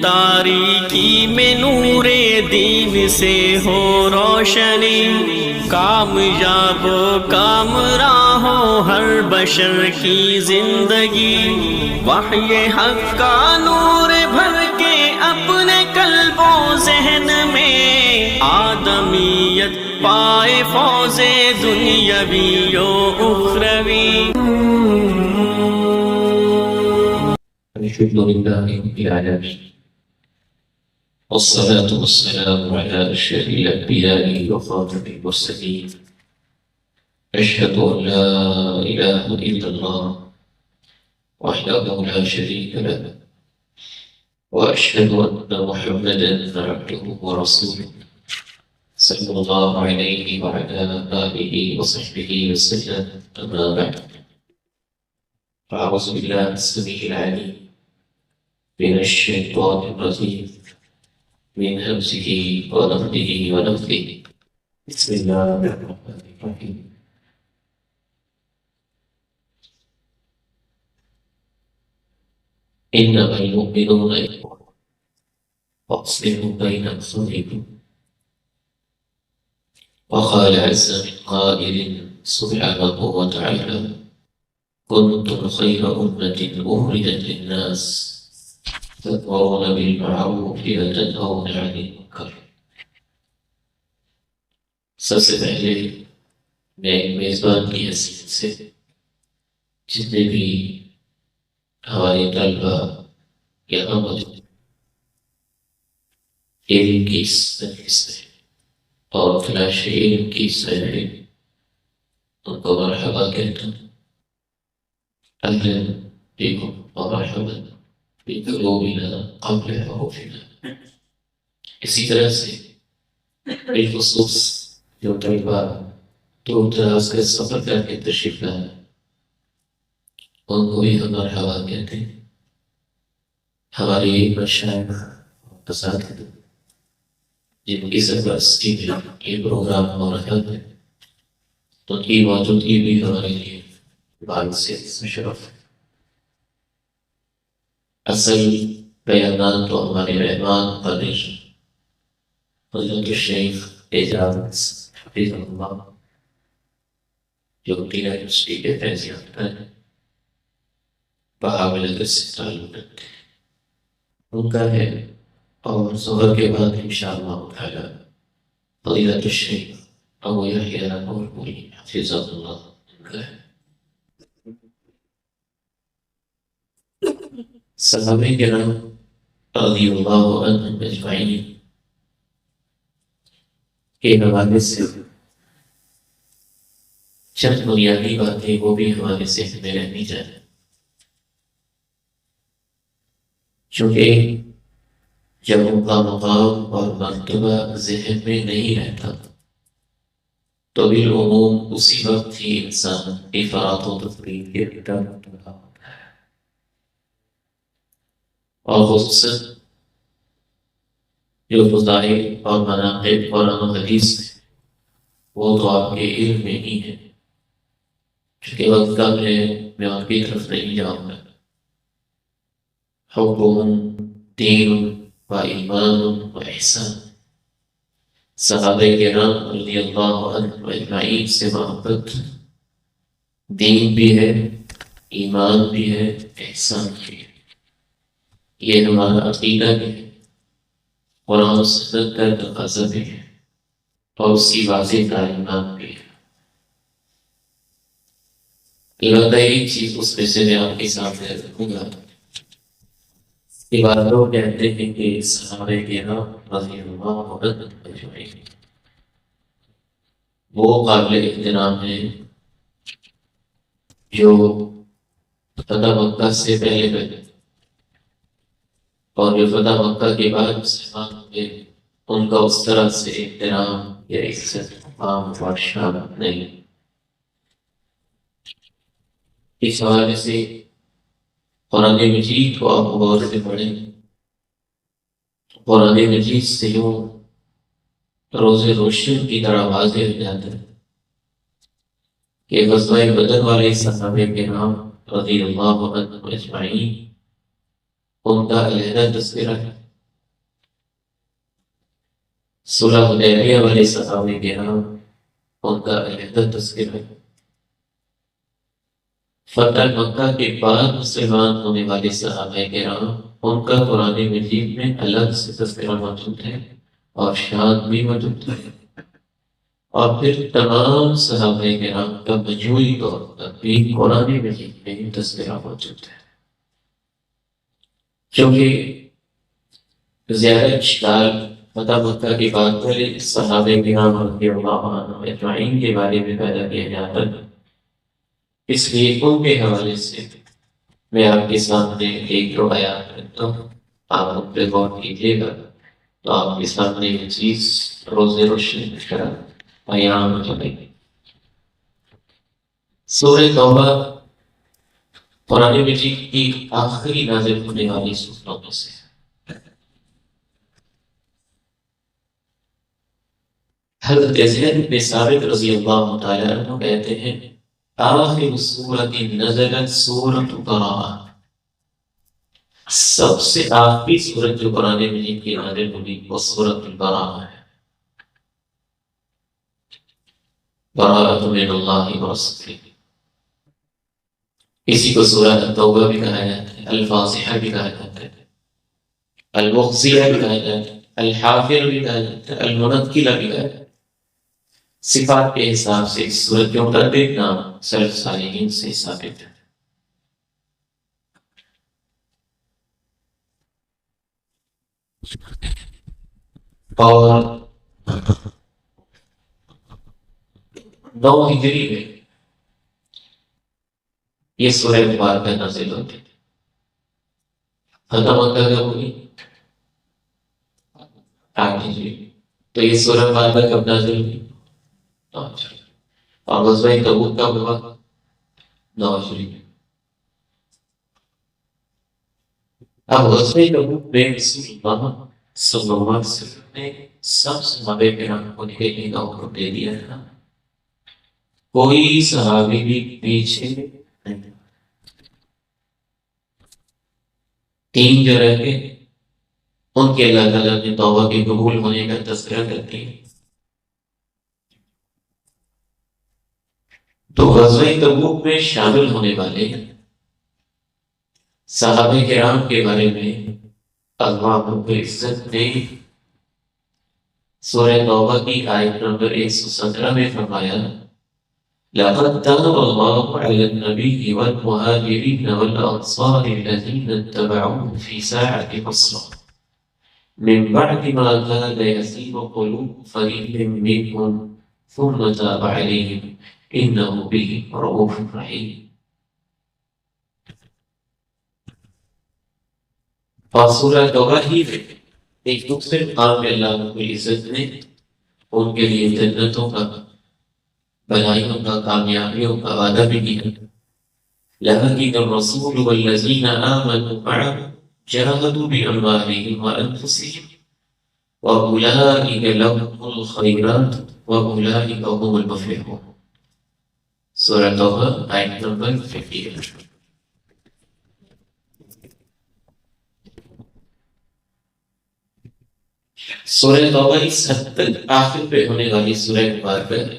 تاریکی میں نور دین سے ہو روشنی، کامیاب و کامراں ہو ہر بشر کی زندگی، وحی حق کا نور بھر کے اپنے قلب و ذہن میں، آدمیت پائے فوز دنیاوی و اخروی۔ الحمد لله رب العالمين، والصلاة والسلام على أشرف الأنبياء وخاتم المرسلين، أشهد أن لا إله إلا الله وحده لا شريك له، وأشهد أن محمدا عبده ورسوله صلى الله عليه وعلى آله وصحبه وسلم، أما بعد، فأعوذ بالله السميع العليم من الشيطان الرجيم، من همزه ونفخه ونفثه، بسم الله الرحمن الرحيم۔ إنما المؤمنون إخوة فأصلحوا بين أخويكم، وقال عز من قائل سبحانه وتعالى كنتم خير أمة أخرجت للناس تأمرون بالمعروف وتنهون عن المنكر۔ سب سے پہلے میں ایک میزبان کی حیثیت سے جتنے بھی ہمارے طلبہ یہاں موجود علم کی اس مجلس میں اور تلاش علم کی اس میں ان کو مرحبا کہتا ہوں۔ أهلا بكم ومرحبا بقلوبنا قبل حروفنا۔ اسی طرح سے بالخصوص جو طلبہ دور دراز کا سفر کر کے تشریف لائے ان کو بھی ہم مرحبا کہتے ہیں۔ ہمارے مشائخ اور اساتذہ جن کی سرپرستی میں یہ پروگرام ہو رہا ہے ان کی موجودگی بھی ہمارے لیے بات سے شرف ہے۔ اصل بیانات تو ہمارے مہمان قدر حضرت الشیخ اعجاز حفیظ اللہ جو ٹیلا یونیورسٹی کے فیض یافتہ ہیں، بہاول ادب سے تعلق رکھتے ہیں، ان کا ہے، اور ظہر کے بعد انشاءاللہ تعالی فضیلت الشیخ ابو یحییٰ نورپوری حفظہ اللہ ان کا ہے۔ صحابہ کرام رضی اللہ عنہم اجمعین کے حوالے سے چند بنیادی باتیں وہ بھی ہمارے ذہن میں رہنی چاہیے، چونکہ جب ان کا مقام اور مرتبہ ذہن میں نہیں رہتا تو بالعموم اسی وقت ہی انسان افراط و تفریط کے بھیتر مبتلا ہوتا ہے، اور خصوصاً جو فضائل اور مناقب قرآن و حدیث میں وہ تو آپ کے علم میں ہی ہے، چونکہ وقت کم ہے میں آپ کی طرف نہیں جاؤں گا۔ حکم دین و ایمان و احسان، صحابہ کرام رضی اللہ عنہ اجمعین سے محبت دین بھی ہے، ایمان بھی ہے، احسان بھی ہے، یہ ہمارا عقیدہ بھی ہے، قرآن و سنت کا تقاضا بھی ہے، اور اس کی واضح تعلیمات بھی ہے۔ البتہ ایک چیز اس میں سے میں آپ کے سامنے رکھوں گا، عبادتوں کہتے ہیں کہ صحابہ کرام رضی اللہ عنہ اجمعین وہ قابل احترام ہیں جو فتح مکہ سے پہلے گئے اور جو فتح مکہ کے بعد مسلمان ہوئے، ان کا اس طرح سے احترام یا عزت عام اور شان نہیں۔ اس حوالے سے قرآن مجید کو آپ غور سے پڑھیں، قرآن مجید سے یوں روز روشن کی طرح واضح ہو جاتا ہے کہ غزوہ بدر والے صحابہ کرام رضی اللہ عنہم اجمعین ان کا علیحدہ تذکرہ ہے، صلح حدیبیہ والے صحابہ کرام، ان کا علیحدہ تذکرہ ہے۔ فتح مکہ کے بعد مسلمان ہونے والے صحابہ کرام، ان کا قرآن مجید میں الگ سے تذکرہ موجود ہے اور شان بھی موجود ہے، اور پھر تمام صحابہ کرام کا مجموعی طور پر بھی قرآن مجید میں ہی تذکرہ موجود ہے۔ کیونکہ زیادہ اشکال فتح مکہ کے بعد والے صحابہ کرام رضی اللہ عنہم اجمعین کے بارے میں پیدا کیا جاتا ہے، اس لیے ان کے حوالے سے میں آپ کے سامنے ایک روایات رکھتا ہوں، آپ ان پہ غور کیجیے گا تو آپ کے سامنے یہ چیز روز روشنی کی طرح بیان ہو جائے گی۔ سورہ توبہ قرآن مجید کی آخری نازل ہونے والی سورتوں میں سے ہے۔ حضرت زید بن ثابت رضی اللہ تعالیٰ عنہ کہتے ہیں آخر سورت نزلت سورت براءہ، سب سے آخری سورت جو قرآن مجید کی نازل ہوئی وہ سورت براءہ ہے، براءۃ من اللہ ورسولہ۔ اسی کو سورہ التوبہ بھی کہا جاتا ہے، الفاصحہ بھی کہا جاتا ہے، المغزیہ بھی کہا جاتا ہے، الحافر بھی کہا جاتا ہے، المنقلہ بھی کہا جاتا ہے۔ صفات کے حساب سے اس سورت کے متعدد نام سلف صالحین سے ثابت ہے۔ اور 9 ہجری میں یہ سورہ مبارکہ نازل ہوتی تھی۔ فتح مکہ کب ہوئی؟ 8 ہجری۔ تو یہ سورہ مبارکہ کب نازل ہوئی؟ 9 ہجری۔ اور غزوہ تبوک کب ہوا؟ 9 ہجری میں۔ اب غزوہ تبوک میں رسول اللہ صلی اللہ علیہ وسلم نے سب صحابہ کرام کو نکلنے کا حکم دے دیا تھا، کوئی صحابی بھی پیچھے نہیں۔ 3 جو رہ گئے ان کے اللہ تعالیٰ نے توبہ کے قبول ہونے کا تذکرہ کرتے ہیں۔ تو غزوہ تبوک میں شامل ہونے والے صحابہ کرام کے بارے میں اللہ رب العزت نے سورہ توبہ کی آیت نمبر 117 میں فرمایا لَقَدْ تَابَ اللَّهُ عَلَى النَّبِيِّ وَالْمُهَاجِرِينَ وَالْأَنصَارِ الَّذِينَ اتَّبَعُوهُ فِي سَاعَةِ الْعُسْرَةِ مِن بَعْدِ مَا كَادَ يَزِيغُ قُلُوبُ فَرِيقٍ مِّنْهُمْ ثُمَّ تَابَ عَلَيْهِمْ إِنَّهُ بِهِمْ رَءُوفٌ رَحِيمٌ۔ اور سورہ توبہ ہی میں ایک دوسرے مقام میں اللہ رب العزت نے ان کے لیے جنتوں کا، بھلائیوں کا، کامیابیوں کا وعدہ بھی کیا۔ لَكِنَّ الرَّسُولُ وَالَّذِينَ آمَنُوا مَعَهُ جَاهَدُوا بِأَمْوَالِهِمْ وَأَنفُسِهِمْ وَأُولَٰئِكَ لَهُمُ الْخَيْرَاتُ وَأُولَٰئِكَ هُمُ الْمُفْلِحُونَ۔ سورہ توبہ آیت نمبر 58۔ سورہ توبہ اس حد تک آخر پہ ہونے والی سورہ مبارکہ ہے۔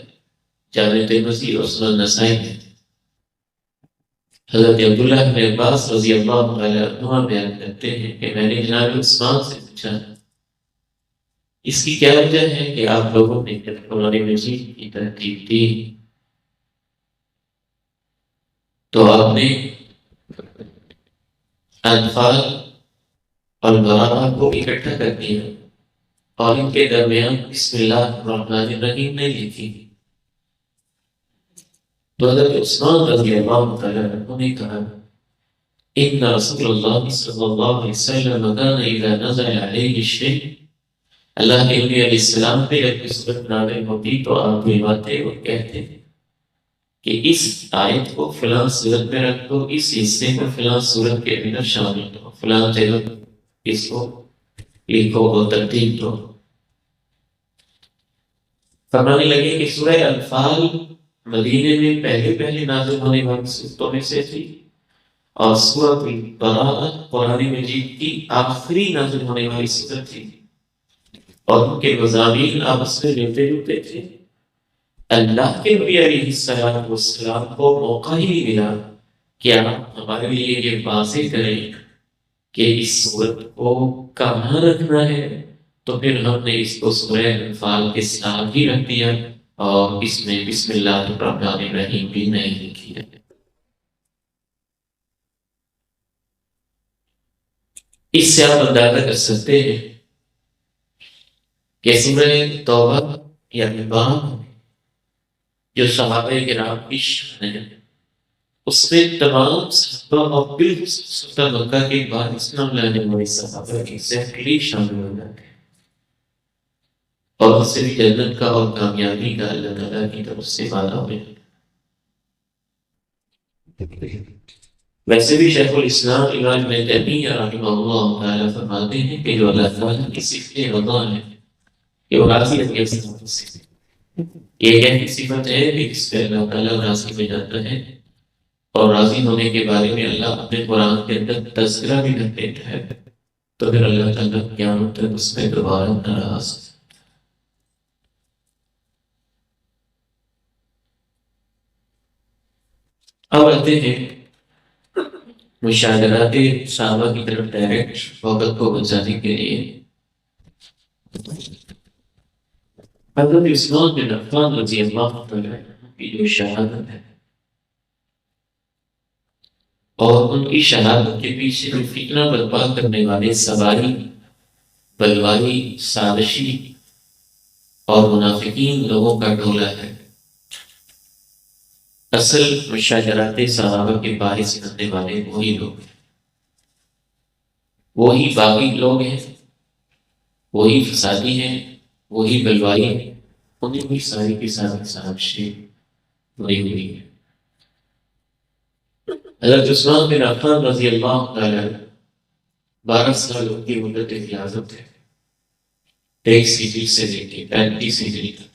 جامع ترمذی اور سنن نسائی میں حضرت عبداللہ بن عباس رضی اللہ عنہ بیان کرتے ہیں کہ میں نے جناب عثمان سے پوچھا اس کی کیا وجہ ہے کہ آپ لوگوں نے قرآن مجید کی ترتیب دی تو آپ نے انفال اور براءہ کو اکٹھا کر دیا اور ان کے درمیان بسم اللہ الرحمن الرحیم نے لکھی۔ تو حضرت عثمان رضی اللہ تعالیٰ عنہ نے کہا ان رسول اللہ صلی اللہ علیہ وسلم كان اذا نزل علیہ الشیء، اللہ کے نبی علیہ السلام پہ جب کوئی صورت نازل ہوتی تو آپ فرماتے اور کہتے کہ اس آیت کو فلاں صورت میں رکھ دو، اس حصے کو فلاں صورت کے اندر شامل دو، فلاں جگہ اس کو لکھو اور ترتیب دو۔ فرمانے لگے کہ سورہ انفال مدینے میں پہلے نازل ہونے والی صورتوں میں سے تھی اور سورۃ البراءہ قرآن مجید کی آخری نازل ہونے والی صورت تھی۔ اور ان کے مضامین آپس میں ملتے جلتے تھے۔ اللہ کے نبی علیہ السلام کو موقع ہی نہیں ملا کہ آپ ہمارے لیے یہ واضح کریں کہ اس صورت کو کہاں رکھنا ہے، تو پھر ہم نے اس کو سورہ انفال کے ساتھ ہی رکھ دیا اور اس میں بسم اللہ الرحمن الرحیم بھی نہیں لکھی ہے۔ اس سے آپ اندازہ کر سکتے ہیں کہ سورہ توبہ یعنی باب جو صحابہ کرام کی شان ہے، اس میں تمام صحابہ اور بالخصوص فتح مکہ کے بعد اسلام لانے والے صحابہ ایگزیکٹلی شامل ہو جاتے ہیں، اور اس سے بھی جنت کا اور کامیابی کا اللہ تعالیٰ کی طرف سے وعدہ ہوئے۔ ویسے بھی شیخ الاسلام امام ابن تیمیہ رحمہ اللہ تعالیٰ فرماتے ہیں کہ جو اللہ تعالیٰ کی صفت رضا ہے کہ وہ راضی ہے، یہ کہتی صفت ہے کہ جس پہ اللہ تعالیٰ راضی ہو جاتا ہے، اور راضی ہونے کے بارے میں اللہ اپنے قرآن کے اندر تذکرہ بھی کر دیتا ہے، تو پھر اللہ تعالیٰ قیامت تک اس میں دوبارہ ناراض۔ اب آتے ہیں مشاہدات صحابہ کی طرف ڈائریکٹ وقت کو بچانے کے لیے۔ حضرت عثمان بن عفان رضی اللہ عنہ کی جو شہادت ہے اور ان کی شہادت کے پیچھے جو فتنہ برپا کرنے والے سواری، بلوائی، سازشی اور منافقین لوگوں کا ٹولہ ہے، اصل مشاجرات صحابہ کے باعث بننے والے وہی لوگ ہیں، وہی باغی لوگ ہیں، وہی فسادی ہیں، وہی بلوائی ہیں، انہیں بھی ساری کی ساری سازشیں بنی ہوئی ہیں۔ حضرت عثمان بن عفان رضی اللہ تعالیٰ 12 سال ان کی مدت خلافت ہے، 23 ہجری سے لے کے 35 ہجری تک۔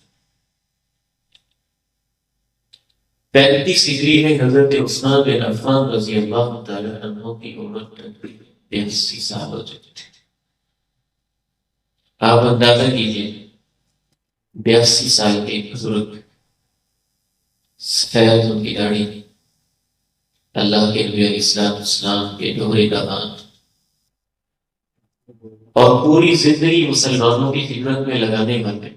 35 ہجری میں حضرت عثمان بن عفان رضی اللہ تعالیٰ عنہ کی عمر تقریباً 82 سال ہو چکی تھی۔ آپ اندازہ کیجیے 82 سال کے بزرگ، سفید ان کی داڑھی، اللہ کے نبی علیہ السلام کے دوہرے داماد، اور پوری زندگی مسلمانوں کی خدمت میں لگانے والے۔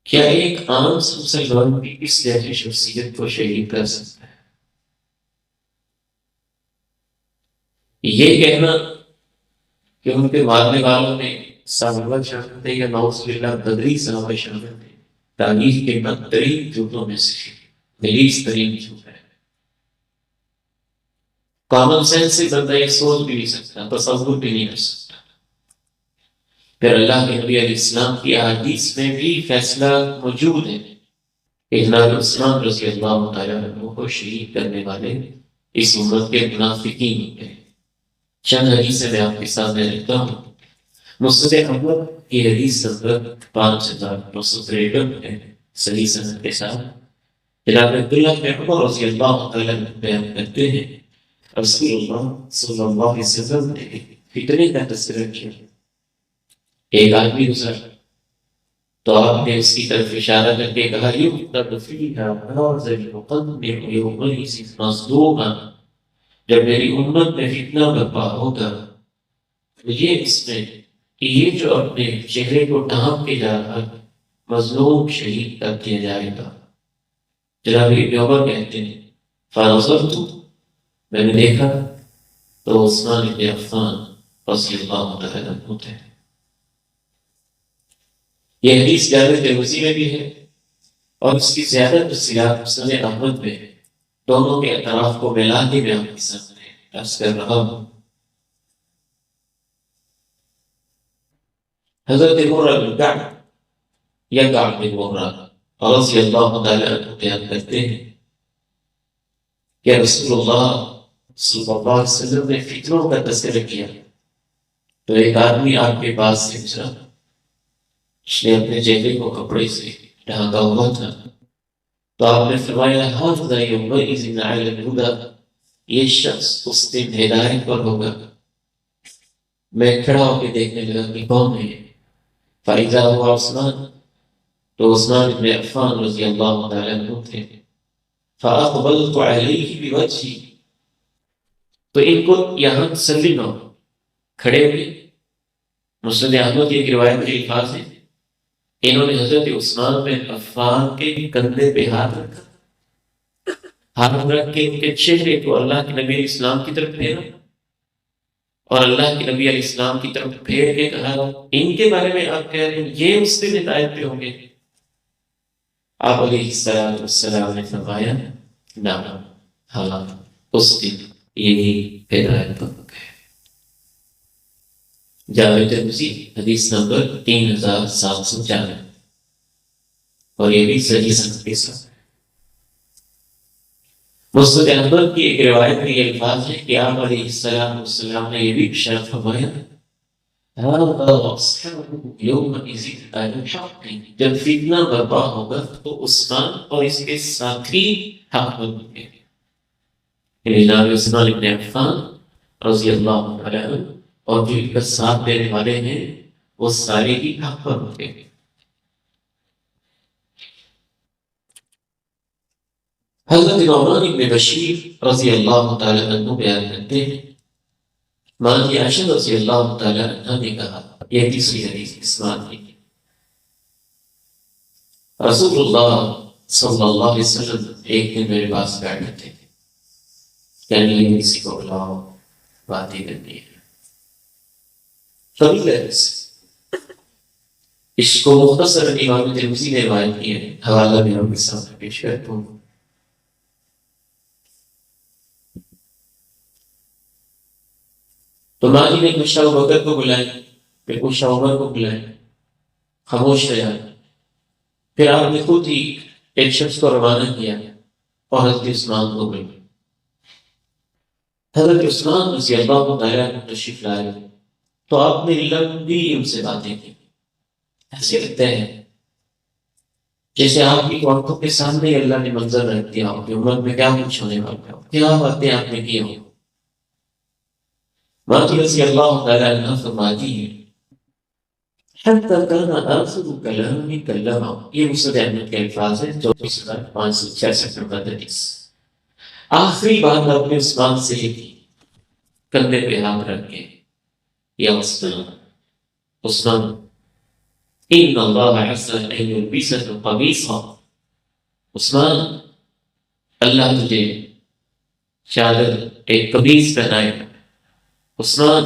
کیا ایک عام مسلمان بھی اس جیسی شخصیت کو شہید کر سکتا ہے؟ یہ کہنا کہ ان کے مارنے والوں میں صحابہ شامل تھے یا نعوذ باللہ بدری صحابہ شامل تھے، تاریخ کے بدترین جھوٹوں میں سے غلیظ ترین جھوٹ ہے۔ کامن سینس سے بندہ یہ سوچ بھی نہیں سکتا، تصور بھی نہیں کر سکتا۔ پھر اللہ کے نبی علیہ السلام کی احادیث میں بھی فیصلہ موجود ہے کہ حضرت عثمان رضی اللہ تعالیٰ عنہ کو شہید کرنے والے اس امت کے منافقین ہیں۔ چند حدیثیں میں آپ کے سامنے رکھتا ہوں۔ مسند احمد کی حدیث نمبر 5953 ہے، صحیح سند کے ساتھ۔ جناب عبداللہ بن عمر رضی اللہ تعالیٰ عنہ بیان کرتے ہیں رسول اللہ صلی اللہ علیہ وسلم نے فتنے کا تذکرہ کیا۔ ایک آدمی گزرا تو آپ نے اس کی طرف اشارہ کر کے کہا یُقْتَلُ فِيهَا هَٰذَا الْمُقَدِّمُ يَوْمَئِذٍ مَصْدُومًا، جب میری امت میں فتنہ برپا ہوگا تو یہ اس میں کہ یہ جو اپنے چہرے کو ڈھانپ کے جا رہا مظلوم شہید کر دیا جائے گا۔ جناب ابن عمر کہتے ہیں فَنَظَرْتُ، میں نے دیکھا تو عثمان بن عفان رضی اللہ تعالیٰ عنہ تھے۔ یہ حدیث جامع ترمذی میں بھی ہے اور اس کی زیادہ تفصیلات مسند احمد میں ہے۔ دونوں کے اطراف کو ملا کے میں آپ کے سامنے عرض کر رہا ہوں۔ حضرت مرہ بن کعب یا کعب بن مرہ رضی اللہ تعالیٰ عنہ بیان کرتے ہیں کہ رسول اللہ صلی اللہ علیہ وسلم نے فتنوں کا تذکرہ کیا تو ایک آدمی آپ کے پاس سے گزرا، اس نے اپنے چہرے کو کپڑے سے ڈھانکا ہوا تھا، تو آپ نے فرمایا حافظ یومئذ علی الہدی، یہ شخص اس دن ہدایت پر ہوگا۔ میں کھڑا ہو کے دیکھنے لگا کہ کون ہے. فَإِذَا هُوَ عثمان، تو عثمان ابن عفان رضی اللہ تعالیٰ عنہ تھے. فَأَقْبَلْتُ عَلَيْهِ بِوَجْهِي، تو ان کو یہاں تسلی نہ ہو، کھڑے ہوئے. مسند احمد کی ایک روایت کے الفاظ ہیں، انہوں نے حضرت عثمان بن عفان کے کندھے پہ ہاتھ رکھا، ہاتھ رکھ کے ان کے چہرے کو اللہ کے نبی علیہ السلام کی طرف پھیرا، اور اللہ کے نبی علیہ السلام کی طرف پھیر کے کہا ان کے بارے میں آپ کہہ رہے ہیں یہ اس دن ہدایت پہ ہوں گے؟ آپ علیہ السلام نے فرمایا نعم، ہاں اس دن یہی ہدایت پر ہے. جامع ترمذی حدیث نمبر 3704، اور یہ بھی صحیح سند کے ساتھ. مسند احمد کی ایک روایت میں یہ الفاظ ہے کہ آپ علیہ السلام نے یہ بھی ارشاد فرمایا جب فتنہ برپا ہوگا تو عثمان اور اس کے ساتھی حق پر ہوں گے. جناب عثمان ابن عفان رضی اللہ عنہ اور جو ان کا ساتھ دینے والے ہیں وہ سارے ہی حق پر ہوں گے. حضرت نعمان بن بشیر رضی اللہ تعالیٰ عنہ بیان کرتے ہیں ماں کی عائشہ رضی اللہ تعالیٰ عنہ نے کہا، یہ تیسری حدیث اسناد کی، رسول اللہ صلی اللہ علیہ وسلم ایک دن میرے پاس بیٹھے تھے، کہنے لگے کسی کو بلاؤ باتیں کرنی ہے. طویل ہے اس کو مختصر امام ترمذی نے روایت کی ہے، حوالہ میں آپ کے سامنے پیش کرتا ہوں. تو ماں جی نے پوچھا ابوبکر کو بلائیں، پھر پوچھا عمر کو بلائیں، خاموش رہا. پھر آپ نے خود ہی ایک شخص کو روانہ کیا اور حضرت عثمان کو بلایا. حضرت عثمان رضی اللہ تعالیٰ عنہ تشریف لائے تو آپ نے لمبی ان سے باتیں کی. ایسے لگتا ہے جیسے آپ کی آنکھوں کے سامنے اللہ نے منظر رکھ دیا ہو کہ عمر میں کیا کچھ ہونے والا ہو، کیا باتیں آپ نے کی ہوں. ماں رضی اللہ تعالیٰ عنہ فرماتی ہیں حتی کان آخر کلامی کلمہ، یہ مسند احمد کے الفاظ ہیں 24,566 نمبر حدیث. آخری بات آپ نے عثمان سے ہی کی، کندھے پہ ہاتھ رکھ کے، یا عثمان ان اللہ حسن ان یلبسک قمیصا، عثمان اللہ تجھے چادر ایک قمیص پہنائے، عثمان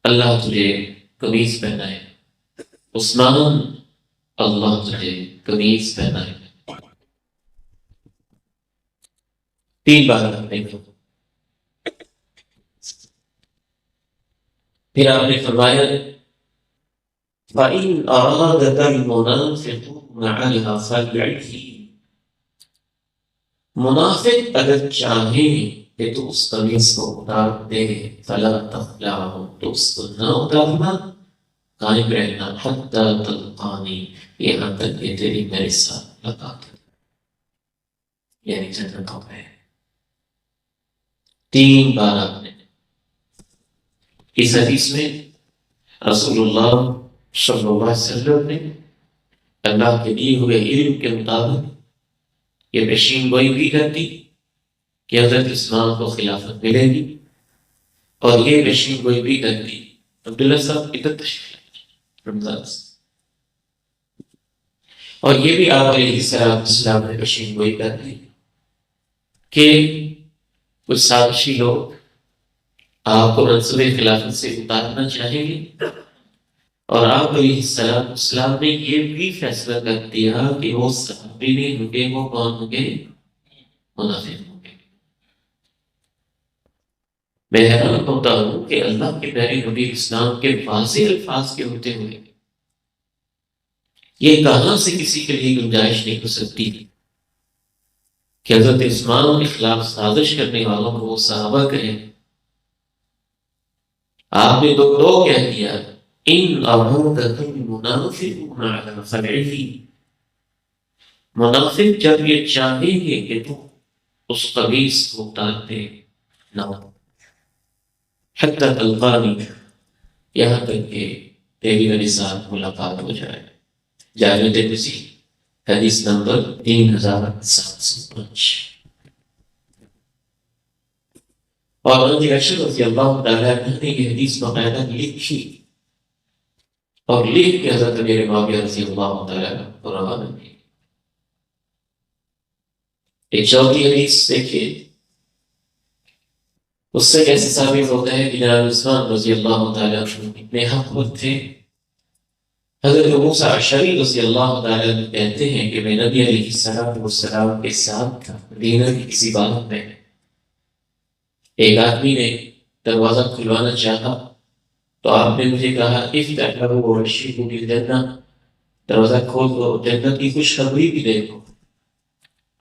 اللہ تجھے قمیص پہنائے، عثمان اللہ تجھے قمیص پہنائے. 3 بار آپ نے کہا. پھر آپ نے فرمایا فَإِنْ أَرَادَكَ الْمُنَافِقُونَ عَلَىٰ فَلْيَعْفِهِ، منافق اگر چاہیں کہ تو اس قمیص کو اتار دے فَلَا تَخْلَعْهُ، تو اس کو نہ اتارنا، قائم رہنا حَتَّى تَلْقَانِي، یہاں تک کہ تیری میرے ساتھ ملاقات ہو، یعنی جنتوں میں. 3 بار آپ نے. اس حدیث میں رسول اللہ صلی اللہ علیہ وسلم نے اللہ کے دیے ہوئے علم کے مطابق یہ پیشین گوئی بھی کر دی کہ حضرت عثمان کو خلافت ملے گی، اور یہ پیشین گوئی بھی کر دی عبداللہ صاحب ادھر تشریف لائے رمضان سے، اور یہ بھی آپ علیہ السلام نے پیشین گوئی کر دی کہ کچھ سازشی لوگ آپ کو منصب خلافت سے اتارنا چاہیں گے، اور آپ علیہ السلام نے یہ بھی فیصلہ کر دیا کہ وہ صحابی نہیں ہوں گے، وہ کون ہوں گے؟ منافق ہوں گے. میں حیران ہوتا ہوں کہ اللہ کے پیارے نبی اسلام کے واضح الفاظ کے ہوتے ہوئے یہ کہاں سے کسی کے لیے گنجائش نہیں ہو سکتی کہ حضرت عثمان کے خلاف سازش کرنے والوں کو وہ صحابہ کہیں. آپ نے دو کہہ دیا ان ارادک المنافقون علی فلعه، منافق جب یہ چاہیں گے کہ تو اس قمیص کو اتار دے، نہ حتی تلقانی، یہاں تک کہ تیری میرے ساتھ ملاقات ہو جائے۔ جامع ترمذی حدیث نمبر 3705۔ اور حضرت عائشہ رضی اللہ تعالیٰ عنہ نے یہ حدیث باقاعدہ لکھی اور لکھ کے حضرت میرے معاویہ رضی اللہ تعالیٰ عنہ کو روانہ کی۔ ایک چوتھی حدیث دیکھیے، اس سے کیسے ثابت ہوتا ہے کہ جناب عثمان رضی اللہ تعالیٰ عنہ اتنے حق تھے۔ حضرت موسیٰ اشعری رضی اللہ تعالیٰ عنہ کہتے ہیں کہ میں نبی علیہ السلام کے ساتھ تھا مدینہ کی کسی بات میں، ایک آدمی نے دروازہ کھلوانا چاہا تو آپ نے مجھے کہا افتح لہ وبشرہ بالجنہ، دروازہ کھول دو، جنت کی خوشخبری بھی دے دو،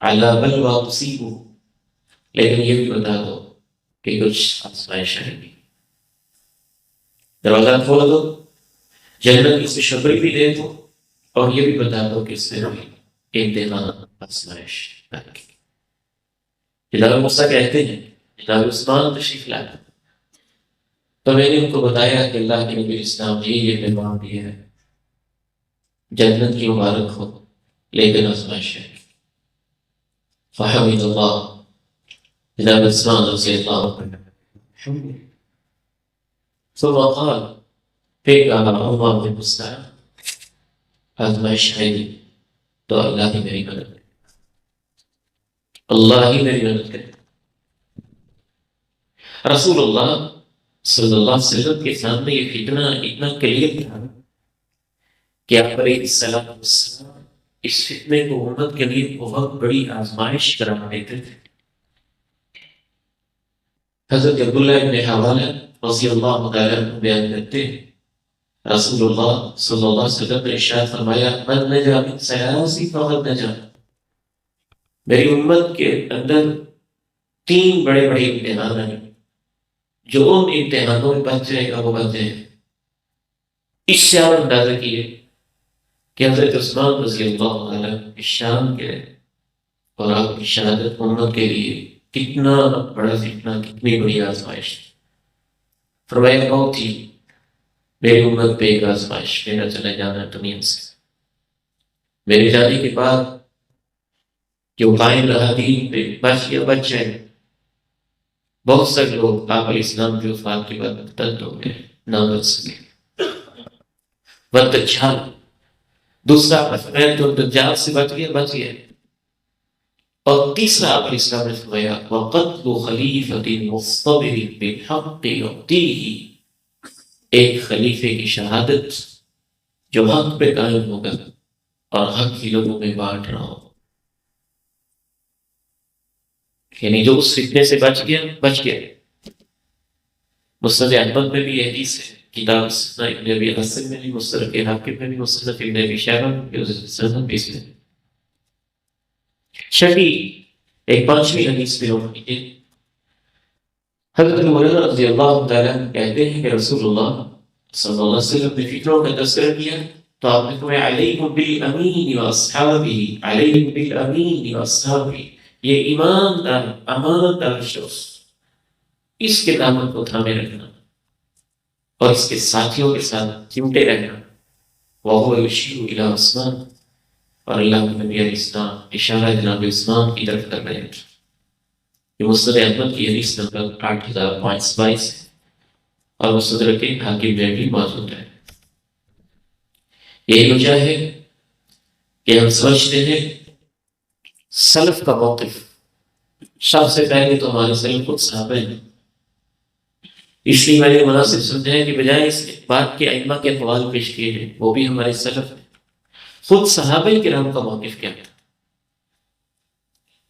علی بلوی تصیبہ، لیکن یہ بھی بتا دو کہ کچھ آزمائش آئے گی۔ دروازہ کھول دو، جنت کی خوشخبری بھی دے دو، اور یہ بھی بتا دو کہ اس میں بھی امتحان آزمائش آئے گی۔ جناب موسیٰ کہتے ہیں جناب عثمان تشریف لائے تو میں نے ان کو بتایا کہ اللہ کے نبی اسلام نے یہ پیغام دیا ہے، جنت کی مبارک ہو لیکن آزمائش ہے۔ فحمد اللہ، جناب عثمان رضی اللہ عنہ ثم قال، پھر کہا اللہ بن مستعان، آزمائش ہے تو اللہ ہی میری مدد کرے، اللہ ہی میری مدد کرے۔ رسول اللہ صلی اللہ علیہ وسلم کے سامنے یہ فتنہ اتنا کلیئر تھا کہ آپ علیہ السلام اس فتنے کو امت کے لیے بہت بڑی آزمائش قرار دیتے تھے۔ حضرت عبداللہ بن حوالہ رضی اللہ تعالیٰ عنہ بیان کرتے ہیں رسول اللہ صلی اللہ علیہ وسلم نے ارشاد فرمایا من نجا من ثلاث فقد نجا، میری امت کے اندر 3 بڑے بڑے امتحان ہیں، جو ان امتحانوں میں بچ جائے گا وہ بچ جائے گا۔ اس سے آپ اندازہ کیے کہ حضرت عثمان رضی اللہ عنہ شان کے اور آپ کی شہادت امت کے لیے کتنا بڑا فتنہ، کتنی بڑی آزمائش۔ فرمایا بہت ہی میری امت پہ ایک آزمائش، میرا چلے جانا دنیا سے، میرے جانے کے بعد جو قائم رہا دین پہ بچ گیا بچ جائے۔ بہت سے لوگ آپ علیہ السلام کی وفات کے بعد مرتد ہو گئے، نہ بچ سکے۔ والدجال، دوسرا فرمایا جو دجال سے بچ گیا۔ اور تیسرا آپ علیہ السلام نے فرمایا وَقَتْلُ خَلِيفَةٍ مُصْطَبِرٍ بِالْحَقِّ يُعْطِيهِ، ایک خلیفے کی شہادت جو حق پہ قائم ہوگا اور حق کی لوگوں میں بانٹ رہا ہو، یعنی جو اس فتنے سے بچ گیا۔ مسند احمد میں بھی یہ حدیث ہے، کتاب سنن ابن ابی حاتم میں بھی، مستدرک حاکم میں بھی، مصنف ابن ابی شیبہ میں بھی، سنن بھی اس میں۔ چھٹی ایک 5ویں حدیث میں ہوتی ہے، حضرت ابو ہریرہ رضی اللہ تعالیٰ عنہ کہتے ہیں کہ رسول اللہ صلی اللہ علیہ وسلم نے فتنوں کا تذکرہ کیا تو آپ نے فرمایا علیکم بالامین واصحابہ، علیکم بالامین واصحابہ، یہ ایماندار امانت دار شخص، اس کے دامن کو تھامے رکھنا اور اس کے ساتھیوں کے ساتھ چمٹے رہنا۔ وَهُوَ يُشِيرُ إِلَىٰ عثمان، اور اللہ کے نبی علیہ السلام اشارہ جناب عثمان کی طرف کر رہے ہیں۔ یہ مستدرک احمد کی حدیث نمبر 8022 ہے اور مستدرک حاکم میں بھی موجود ہے۔ یہی وجہ ہے کہ ہم سمجھتے ہیں سلف کا موقف، سب سے پہلے تو ہمارے سلف خود صحابہ ہیں، اس لیے میں نے مناسب سمجھا ہے کہ بجائے اس بات کے ائمہ کے اقوال پیش کیے ہیں، وہ بھی ہمارے سلف ہیں۔ خود صحابہ کرام کا موقف کیا تھا؟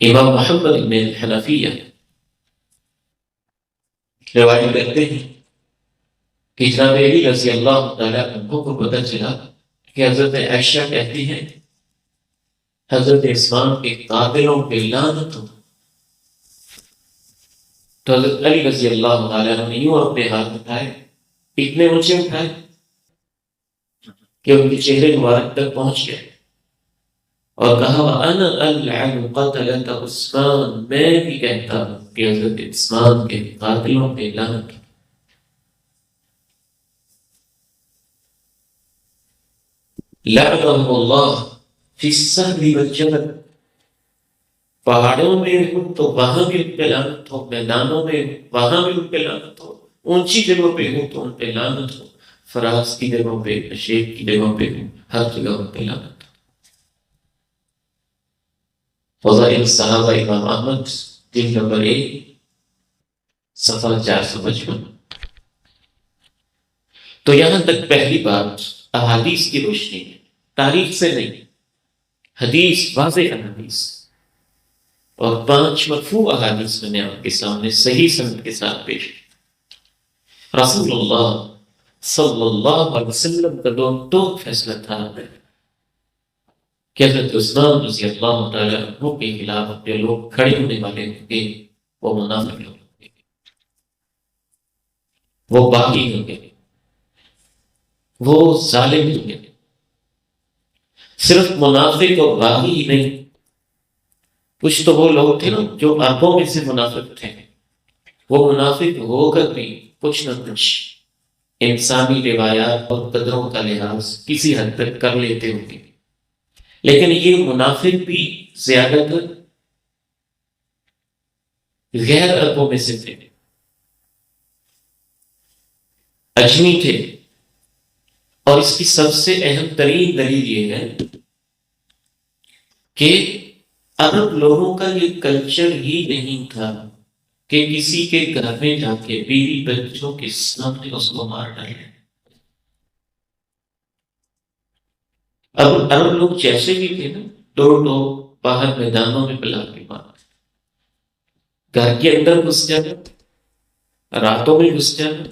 امام محمد بن حنفیہ روایت کرتے ہیں کہ جناب علی رضی اللہ تعالیٰ عنہ کو پتہ چلا کہ حضرت عائشہ کہتی ہیں حضرت عثمان کے قاتلوں پہ لعنت ہو، تو حضرت علی رضی اللہ تعالیٰ عنہ نے یوں اپنے ہاتھ اٹھائے، اتنے اونچے اٹھائے کہ ان کے چہرے مبارک تک پہنچ گئے اور کہا وَأَنَا أَلْعَنُ قَتَلَةَ عثمان، میں بھی کہتا ہوں کہ حضرت عثمان کے قاتلوں پہ لعنت۔ لعنهم اللہ فی السہل والجبل، پہاڑوں میں ہوں تو وہاں بھی ان پہ لعنت ہو، میدانوں میں وہاں بھی ان پہ لعنت ہو، اونچی جگہوں پہ ہوں تو ان پہ لعنت ہو، فراز کی جگہوں پہ، نشیب کی جگہوں پہ ہوں، ہر جگہ ان پہ لعنت ہو۔ فضائل صحابہ امام احمد جلد نمبر 1 صفحہ 455۔ تو یہاں تک پہلی بات احادیث کی روشنی میں، تاریخ سے نہیں، حدیث، واضح احادیث، اور 5 مرفوع احادیث میں نے آپ کے سامنے صحیح سند کے ساتھ پیش کی۔ رسول اللہ صلی اللہ علیہ وسلم کا دو فیصلہ تھا کہ حضرت عثمان رضی اللہ تعالیٰ عنہ کے خلاف جو لوگ کھڑے ہونے والے ہوں گے وہ منافق لوگ ہوں گے، وہ باغی ہوں گے، وہ ظالم ہوں گے۔ صرف منافق اور باغی ہی نہیں، کچھ تو وہ لوگ تھے نا جو عربوں میں سے منافق تھے، وہ منافق ہو کر بھی کچھ نہ کچھ انسانی روایات اور قدروں کا لحاظ کسی حد تک کر لیتے ہوں گے، لیکن یہ منافق بھی زیادہ تر غیر عربوں میں سے تھے، اجمی تھے۔ اور اس کی سب سے اہم ترین دلیل یہ ہے کہ عرب لوگوں کا یہ کلچر ہی نہیں تھا کہ کسی کے گھر میں جا کے بیوی بچوں کے سامنے اس کو مار ڈالیں۔ اب عرب لوگ جیسے بھی تھے نا، دو باہر میدانوں میں پلا کے مار، گھر کے اندر گھس جانا، راتوں میں گھس جانا،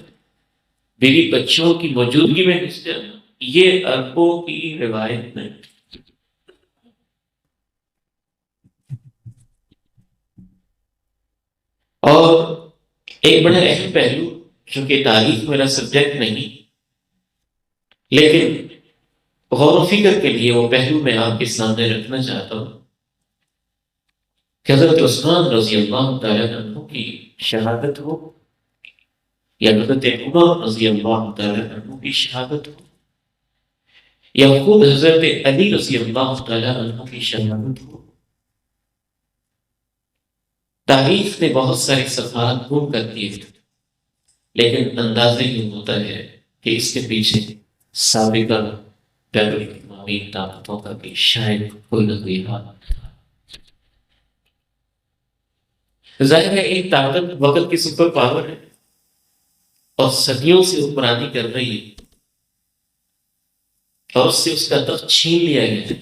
بیوی بچوں کی موجودگی میں گھس جانا، یہ عربوں کی روایت نہیں۔ اور ایک بڑا اہم پہلو، چونکہ تاریخ میرا سبجیکٹ نہیں، لیکن غور و فکر کے لیے وہ پہلو میں آپ کے سامنے رکھنا چاہتا ہوں کہ حضرت عثمان رضی اللہ تعالیٰ عنہ کی شہادت ہو یا حضرت عمر رضی اللہ تعالیٰ عنہ کی شہادت ہو یا خود حضرت علی رضی اللہ تعالیٰ عنہ کی شہادت ہو، تاریخ نے بہت سارے صفحات گم کر دیے، لیکن اندازہ یہ ہوتا ہے کہ اس کے پیچھے سابقہ بین الاقوامی طاقتوں کا بھی شاید کوئی نہ کوئی ہاتھ تھا۔ ظاہر ہے ایک طاقت وقت کی سپر پاور ہے اور صدیوں سے حکمرانی کر رہی ہے، اور اس سے اس کا تخت چھین لیا گیا ہے،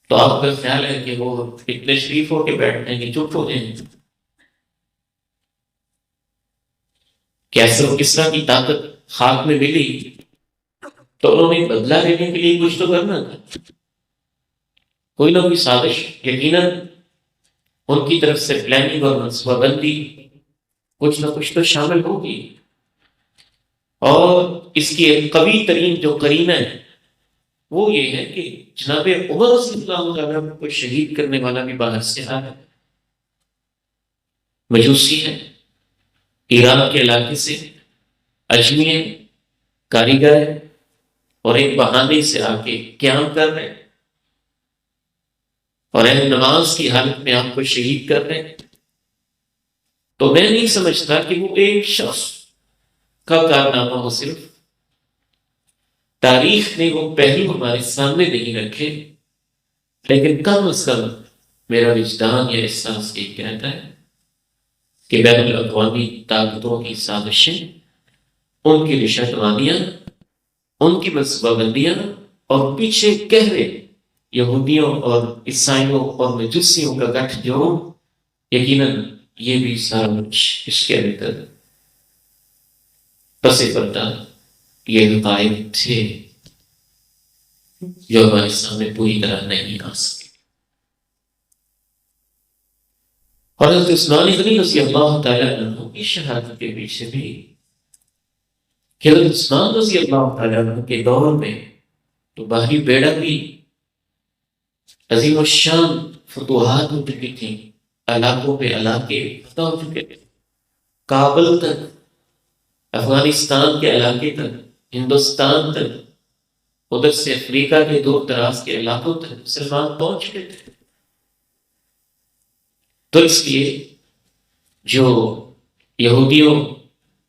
تو آپ کا خیال ہے کہ وہ اتنے شریف ہو کے بیٹھنے کی چپ ہو جائیں؟ کیسر و کسریٰ کی طاقت خاک میں ملی تو انہوں نے بدلہ لینے کے لیے کچھ تو کرنا تھا، کوئی نہ کوئی سازش یقیناً ان کی طرف سے پلاننگ اور منصوبہ بندی کچھ نہ کچھ تو شامل ہوگی۔ اور اس کی ایک قوی ترین جو قرینہ ہے وہ یہ ہے کہ جناب عمر رضی اللہ عنہ کو شہید کرنے والا بھی باہر سے آیا، مجوسی ہے، ایران کے علاقے سے، اجمی ہے، کاریگر ہے، اور ایک بہانے سے آ کے قیام کر رہے ہیں اور اہل نماز کی حالت میں آپ کو شہید کر رہے ہیں۔ تو میں نہیں سمجھتا کہ وہ ایک شخص کا کارنامہ ہو، صرف تاریخ نے وہ پہلو ہمارے سامنے نہیں رکھے، لیکن کم از کم میرا وجدان یا احساس یہ کہتا ہے کہ بین الاقوامی طاقتوں کی سازشیں، ان کی رشوتوانیاں، ان کی منصوبہ بندیاں اور پیچھے گہرے یہودیوں اور عیسائیوں اور مجوسیوں کا گٹھ جوڑ، یقیناً یہ بھی سارا کچھ اس کے اندر پس پردہ یہ حقائق تھے جو ہمارے سامنے پوری طرح نہیں آ سکے۔ اور حضرت عثمان غنی رضی اللہ تعالیٰ عنہ کی شہادت کے پیچھے بھی کہ حضرت عثمان رضی اللہ تعالیٰ عنہ کے دور میں تو باہری بیڑا بھی عظیم الشان فتوحات ہو چکی تھیں، علاقوں پہ علاقے فتح ہو چکے تھے، کابل تک، افغانستان کے علاقے تک، ہندوستان تک ادھر سے افریقہ کے دور دراز کے علاقوں تک مسلمان پہنچ گئے تھے. تو اس لیے جو یہودیوں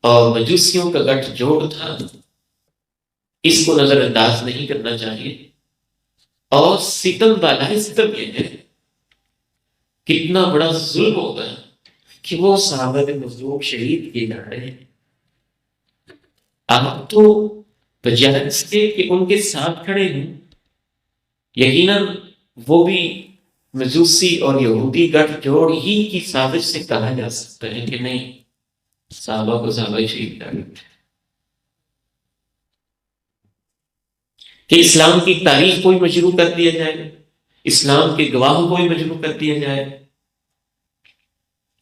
اور مجوسیوں کا گٹھ جوڑ تھا اس کو نظر انداز نہیں کرنا چاہیے. اور ستم بالائے ستم یہ ہے کتنا بڑا ظلم ہوگا کہ وہ صحابہ مظلوم شہید کیے جا رہے ہیں. آپ تو بجائے اس کے کہ ان کے ساتھ کھڑے ہوں، یقیناً وہ بھی مجوسی اور یہودی گٹھ جوڑ ہی کی سازش سے کہا جا سکتا ہے کہ نہیں، صحابہ کو صحابہ شہید کر کہ اسلام کی تاریخ کو ہی مجروح کر دیا جائے، اسلام کے گواہوں کو ہی مجروح کر دیا جائے،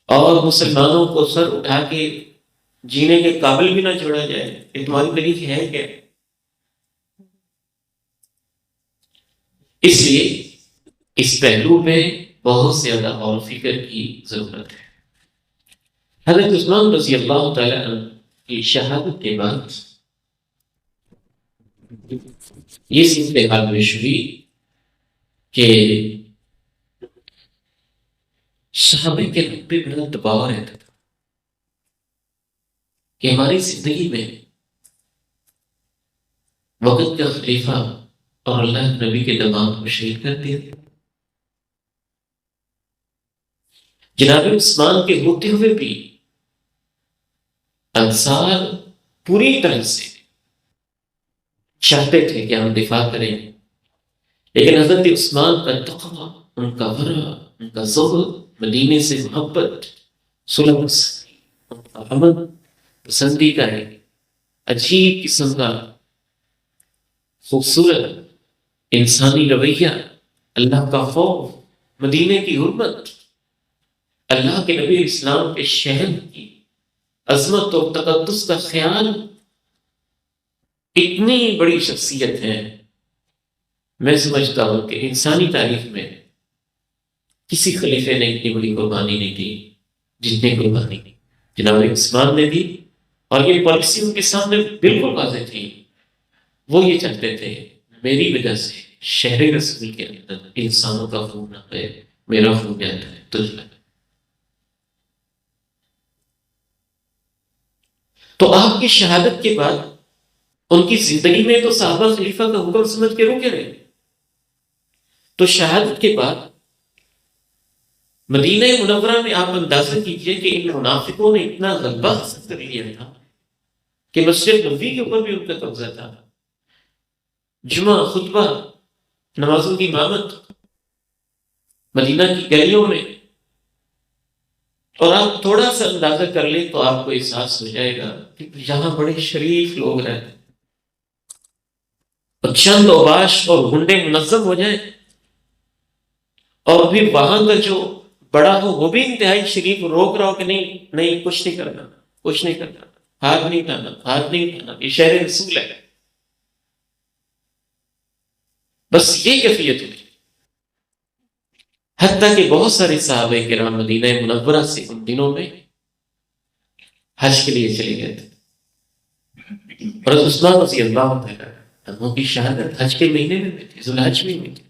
اور مسلمانوں کو سر اٹھا کے جینے کے قابل بھی نہ چھوڑا جائے. یہ تمہاری طریق ہے کیا؟ اس لیے اس پہلو پہ بہت زیادہ غور و فکر کی ضرورت ہے. حضرت عثمان رضی اللہ تعالیٰ عنہ کی شہادت کے بعد یہ صورتحال پیش ہوئی کہ صحابہ کے رب پہ بڑا دباؤ رہتا تھا کہ ہماری زندگی میں وقت کا خلیفہ اور اللہ کے نبی کے دماغ کو شہید کر دیا. جناب عثمان کے ہوتے ہوئے بھی انصار پوری طرح سے چاہتے تھے کہ ہم دفاع کریں، لیکن حضرت عثمان کا تقویٰ، ان کا ورع، ان کا زہد، مدینے سے محبت، صلح ان کا عمل پسندیدہ ہے، عجیب قسم کا خوبصورت انسانی رویہ، اللہ کا خوف، مدینے کی حرمت، اللہ کے نبی اسلام کے شہر کی عظمت اور تقدس کا خیال. اتنی بڑی شخصیت ہے. میں سمجھتا ہوں کہ انسانی تاریخ میں کسی خلیفے نے اتنی بڑی قربانی نہیں دی جتنی قربانی جناب عثمان نے دی. اور یہ پالیسی ان کے سامنے بالکل واضح تھی. وہ یہ چاہتے تھے میری وجہ سے شہر رسول کے اندر انسانوں کا خون نہ بہے، میرا خون بہتا ہے تجھ میں. تو آپ کی شہادت کے بعد ان کی زندگی میں تو صحابہ خلیفہ کا حکم سمجھ کے روکے رہے. تو شہادت کے بعد مدینہ منورہ میں آپ اندازہ کیجئے کہ ان منافقوں نے اتنا غلبہ حاصل کر لیا تھا کہ مسجد نبوی کے اوپر بھی ان کا قبضہ تھا. جمعہ، خطبہ، نمازوں کی امامت مدینہ کی گلیوں میں. اور آپ تھوڑا سا اندازہ کر لیں تو آپ کو احساس ہو جائے گا کہ یہاں بڑے شریف لوگ رہتے ہیں، اور چند اوباش اور گنڈے منظم ہو جائیں، اور پھر وہاں کا جو بڑا ہو وہ بھی انتہائی شریف روک رہا ہو کہ نہیں کچھ نہیں کرنا، کچھ نہیں کرنا، ہاتھ نہیں اٹھانا، ہاتھ نہیں اٹھانا، یہ شہر رسول ہے. بس یہ کیفیت ہوئی. حتیٰ کہ بہت سارے صحابہ کرام مدینہ منورہ سے ان دنوں میں حج کے لیے چلے گئے تھے. اور عثمان رضی اللہ تعالیٰ عنہ کی شہادت حج کے مہینے میں ہوئی تھی، ذوالحج میں ہوئی تھی.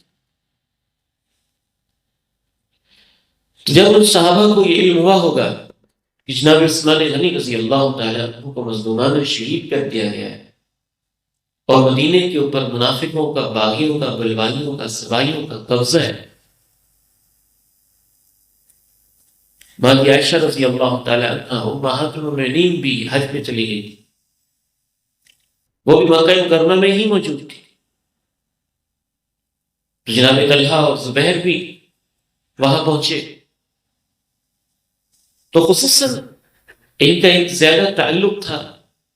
جب ان صحابہ کو یہ علم ہوا ہوگا کہ جناب عثمان غنی رضی اللہ تعالیٰ عنہ کو مظلومانہ شہید کر دیا گیا ہے، اور مدینے کے اوپر منافقوں کا، باغیوں کا، بلوانیوں کا، سبائیوں کا قبضہ ہے. ماں عائشہ رضی اللہ تعالیٰ عنہ امہات المؤمنین بھی حج میں چلی گئی تھی. وہ بھی مکہ مکرمہ میں ہی موجود تھی. جناب طلحہ اور زبیر بھی وہاں پہنچے. تو خصوصاً ان کا ایک زیادہ تعلق تھا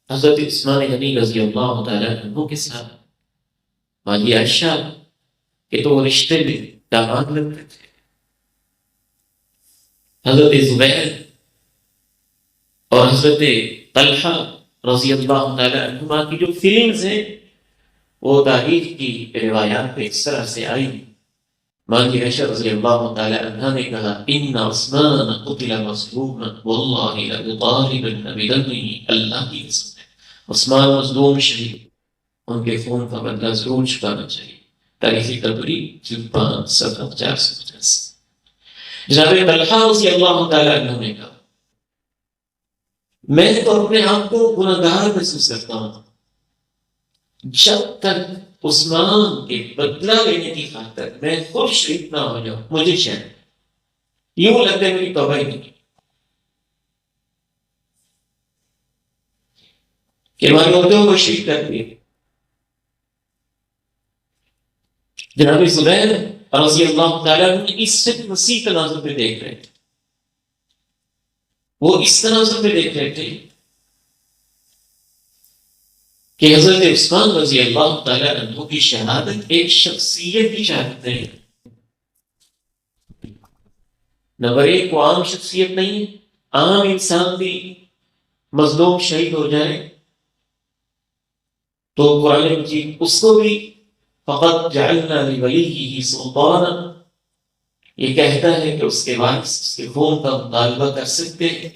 حضرت عثمان غنی رضی اللہ تعالیٰ عنہ کے ساتھ. ماں عائشہ کے تو رشتے میں داماد لگتے تھے. حضرت زبیر اور حضرت طلحہ رضی اللہ تعالیٰ عنہما کی جو فیلنگز ہیں وہ تاریخ کی روایات میں اس طرح سے آئی. ماں عائشہ رضی اللہ تعالیٰ عنہ نے کہا ان عثمان قتل مظلوما واللہ لأطالبن بدمه. اللہ کی قسم ہے عثمان مظلوم شہید، ان کے خون کا بدلہ ضرور چکانا چاہیے۔ تاریخ تبری جلد 5 صفحہ 450۔ جناب طلحہ رضی اللہ تعالیٰ عنہ نے کہا میں تو اپنے آپ کو گناہگار محسوس کرتا ہوں جب تک عثمان کے بدلہ لینے کی خاطر میں خود شریک نہ ہو جاؤں مجھے چین یوں لگتا ہے میری توبہ ہی نہیں کہ ہماری عورتوں کو شریک کر دیے۔ جناب زبیر رضی اللہ تعالیٰ عنہ اس سے وسیع تناظر پہ دیکھ رہے تھے، وہ اس تناظر پہ دیکھ رہے تھے کہ حضرت عثمان رضی اللہ تعالیٰ عنہ کی شہادت ایک شخصیت کی شہادت ہے، نمبر ایک وہ عام شخصیت نہیں ہے، عام انسان بھی مظلوم شہید ہو جائے تو قرآن مجید اس کو بھی فقط جعلنا لولیہ سلطانا یہ کہتا ہے کہ اس کے وارث اس کے خون کا مطالبہ کر سکتے ہیں،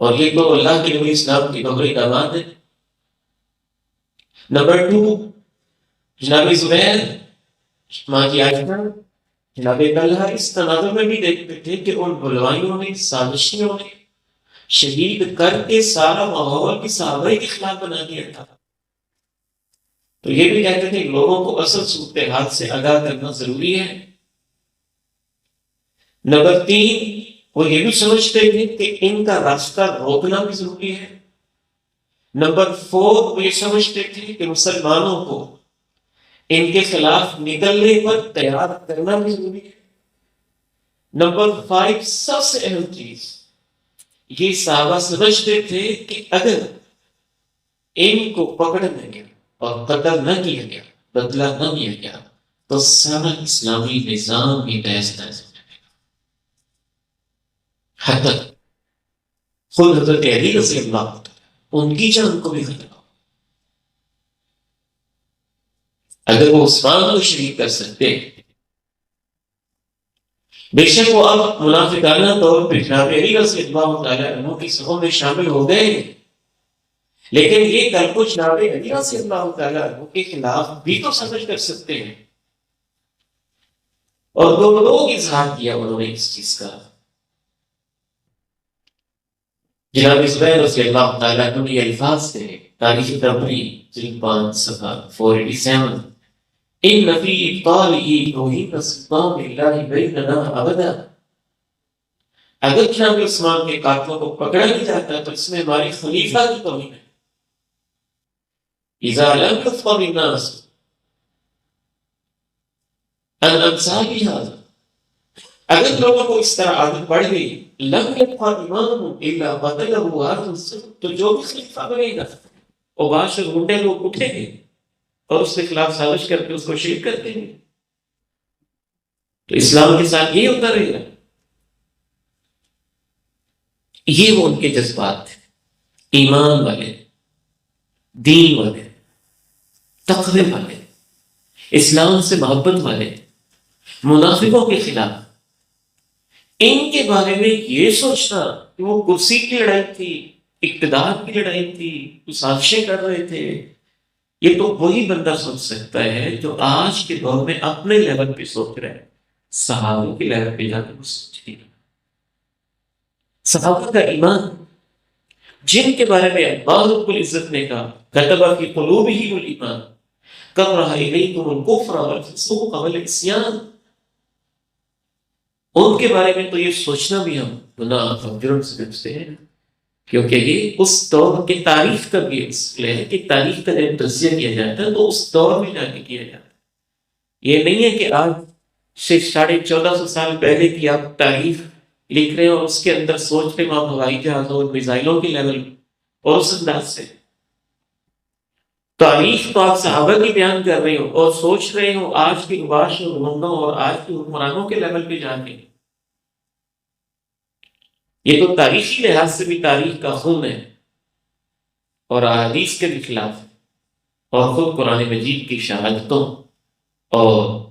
اور یہ تو اللہ کے نبی اسلام کی بغیر داماد ہے۔ نمبر 2 جناب زبیر، ماں کی عائشہ، جناب طلحہ اس تناظر میں بھی دیکھتے تھے کہ ان بلوائیوں نے سازشیوں نے شہید کر کے سارا ماحول کی صحابہ کے خلاف بنا دیا تھا، تو یہ بھی کہتے تھے لوگوں کو اصل صورتحال سے آگاہ کرنا ضروری ہے۔ نمبر 3 وہ یہ بھی سمجھتے تھے کہ ان کا راستہ روکنا بھی ضروری ہے۔ نمبر 4 وہ یہ سمجھتے تھے کہ مسلمانوں کو ان کے خلاف نکلنے پر تیار کرنا بھی ضروری ہے۔ نمبر 5 سب سے اہم چیز یہ صحابہ سمجھتے تھے کہ اگر ان کو پکڑ لیا گیا اور قتل نہ کیا گیا، بدلہ نہ لیا گیا، تو سارا اسلامی نظام بھی تہس نہس ہو جائے گا۔ حتی خود حضرت علی رضی اللہ عنہ ان کی جان کو بھی خطرہ ہو، اگر وہ عثمان کو شریک کر سکتے، بے شک وہ اب منافقانہ طور پہ جناب علی رضی اللہ تعالیٰ عنہ کی صفوں میں شامل ہو گئے، لیکن یہ کل کو جناب علی رضی اللہ تعالیٰ عنہ کے خلاف بھی تو سمجھ کر سکتے ہیں، اور دو لوگ اظہار کیا انہوں نے اس چیز کا۔ جناب زبیر رضی اللہ تعالیٰ عنہ یہ الفاظ تھے، تاریخ تبری جلد 5 صفحہ 487، ان فی ابطالہ توہین سلطان اللہ بیننا ابدا، اگر جناب عثمان کے قاتلوں کو پکڑا نہیں جاتا تو اس میں ہماری خلیفہ کی توہین ہے۔ اذا لم يفطر الناس ان انصاب هذا، اگر لوگوں کو اس طرح عادت پڑ گئی، لم يبقى امام الا قتله هذا الصف، تو جو بھی خلیفہ بنے گا وہ بعض غنڈے لوگ اٹھیں گے اور اس کے خلاف سازش کر کے اس کو شہید کر دیں گے۔ تو اسلام کے ساتھ یہ ہوتا رہے گا۔ یہ وہ ان کے جذبات تھے، ایمان والے، دین والے، تقوی والے، اسلام سے محبت والے، منافقوں کے خلاف۔ ان کے بارے میں یہ سوچنا کہ وہ کرسی کی لڑائی تھی، اقتدار کی لڑائی تھی، وہ سازشیں کر رہے تھے، یہ تو وہی بندہ سوچ سکتا ہے جو آج کے دور میں اپنے لیول پہ سوچ رہے ہیں، صحابہ کے لیول پہ جا کے وہ سوچ نہیں۔ صحابہ کا ایمان جن کے بارے میں اللہ رب العزت نے کہا کتب فی قلوبہم الایمان کرہ الیکم الکفر والفسوق والعصیان، ان کے بارے میں تو یہ سوچنا بھی ہم گناہ اور جرم سے بچتے ہیں، کیونکہ یہ اس دور کی تاریخ کا بھی اس لیے ہے کہ تاریخ کا جب تجزیہ کیا جاتا ہے تو اس دور میں جا کے کیا جاتا ہے۔ یہ نہیں ہے کہ آج سے 1450 سال پہلے کی آپ تاریخ لکھ رہے ہیں اور اس کے اندر سوچ رہے ہیں آپ ہوائی جہازوں اور میزائلوں کے لیول اور اس انداز سے۔ تاریخ تو آپ صحابہ کی بیان کر رہے ہو اور سوچ رہے ہو آج کے عباش اور حکمرانوں اور آج کے حکمرانوں کے لیول پہ جا کے۔ یہ تو تاریخی لحاظ سے بھی تاریخ کا خون ہے اور احادیث کے بھی خلاف، اور خود قرآن مجید کی شہادتوں اور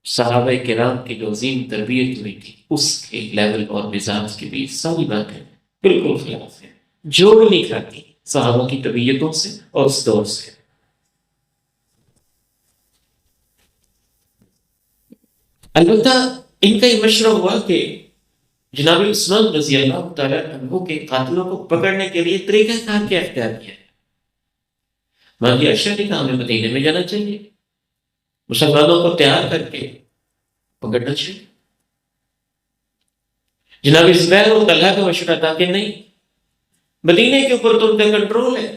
صحابہ کرام کی جو عظیم تربیت ہوئی تھی اس کے لیول اور مزاج کے بھی ساری باتیں بالکل خلاف ہیں، جوڑ نہیں کھاتی صحابہ کی طبیعتوں سے اور اس دور سے۔ البتہ ان کا یہ مشورہ ہوا کہ جناب عثمان رضی اللہ تعالیٰ عنہ کے قاتلوں کو پکڑنے کے لیے طریقہ کار کیا اختیار کیا؟ ماں عائشہ نے کہا ہمیں مدینے میں جانا چاہیے، مسلمانوں کو تیار کر کے پکڑنا چاہیے۔ جناب زبیر اور طلحہ کا مشورہ تھا کہ نہیں، مدینے کے اوپر تو ان کا کنٹرول ہے،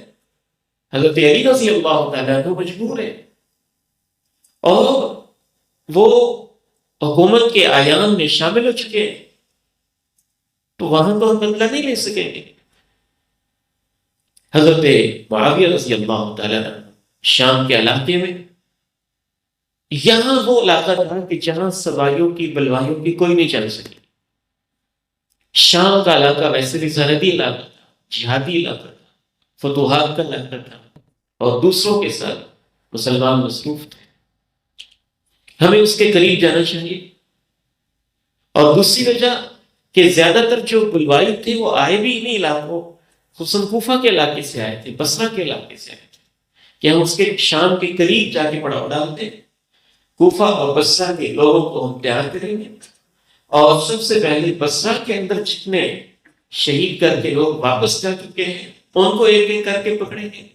حضرت علی رضی اللہ تعالیٰ عنہ مجبور ہے، اور وہ حکومت کے اعیان میں شامل ہو چکے ہیں، تو وہاں تو ہم بدلہ نہیں لے سکیں گے۔ حضرت معاویہ رضی اللہ تعالیٰ عنہ شام کے علاقے میں، یہاں وہ علاقہ تھا کہ جہاں سوائیوں کی بلوائیوں کی کوئی نہیں چل سکی۔ شام کا علاقہ ویسے بھی سرحدی علاقہ تھا، جہادی علاقہ تھا، فتوحات کا علاقہ تھا، اور دوسروں کے ساتھ مسلمان مصروف تھے، ہمیں اس کے قریب جانا چاہیے۔ اور دوسری وجہ کہ زیادہ تر جو بلوائی تھے وہ آئے بھی انہیں علاقوں، خصوصاً کوفہ کے علاقے سے آئے تھے، بصرہ کے علاقے سے آئے تھے، کہ ہم اس کے شام کے قریب جا کے پڑاؤ ڈالتے، کوفہ اور بصرہ کے لوگوں کو ہم تیار کریں گے، اور سب سے پہلے بصرہ کے اندر جتنے شہید کر کے لوگ واپس جا چکے ہیں ان کو ایک ایک کر کے پکڑیں گے،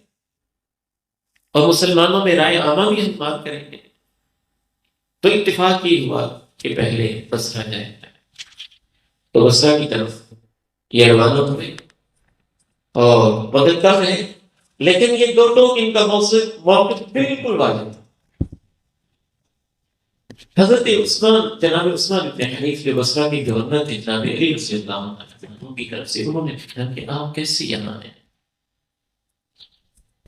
اور مسلمانوں میں رائے عامہ بھی ہم بات کریں گے۔ تو اتفاق یہ ہوا کہ پہلے بصرہ جائے، تو بصرہ کی طرف یہ روانہ ہوئے، اور وقت کم ہے لیکن یہ دو لوگ ان کا موقف بالکل واضح تھا۔ حضرت عثمان، جناب عثمان ابن حنیف جو بصرہ کے گورنر تھے، جناب علی رضی اللہ عنہ کی طرف سے انہوں نے پوچھا کہ آپ کیسے یہاں ہیں؟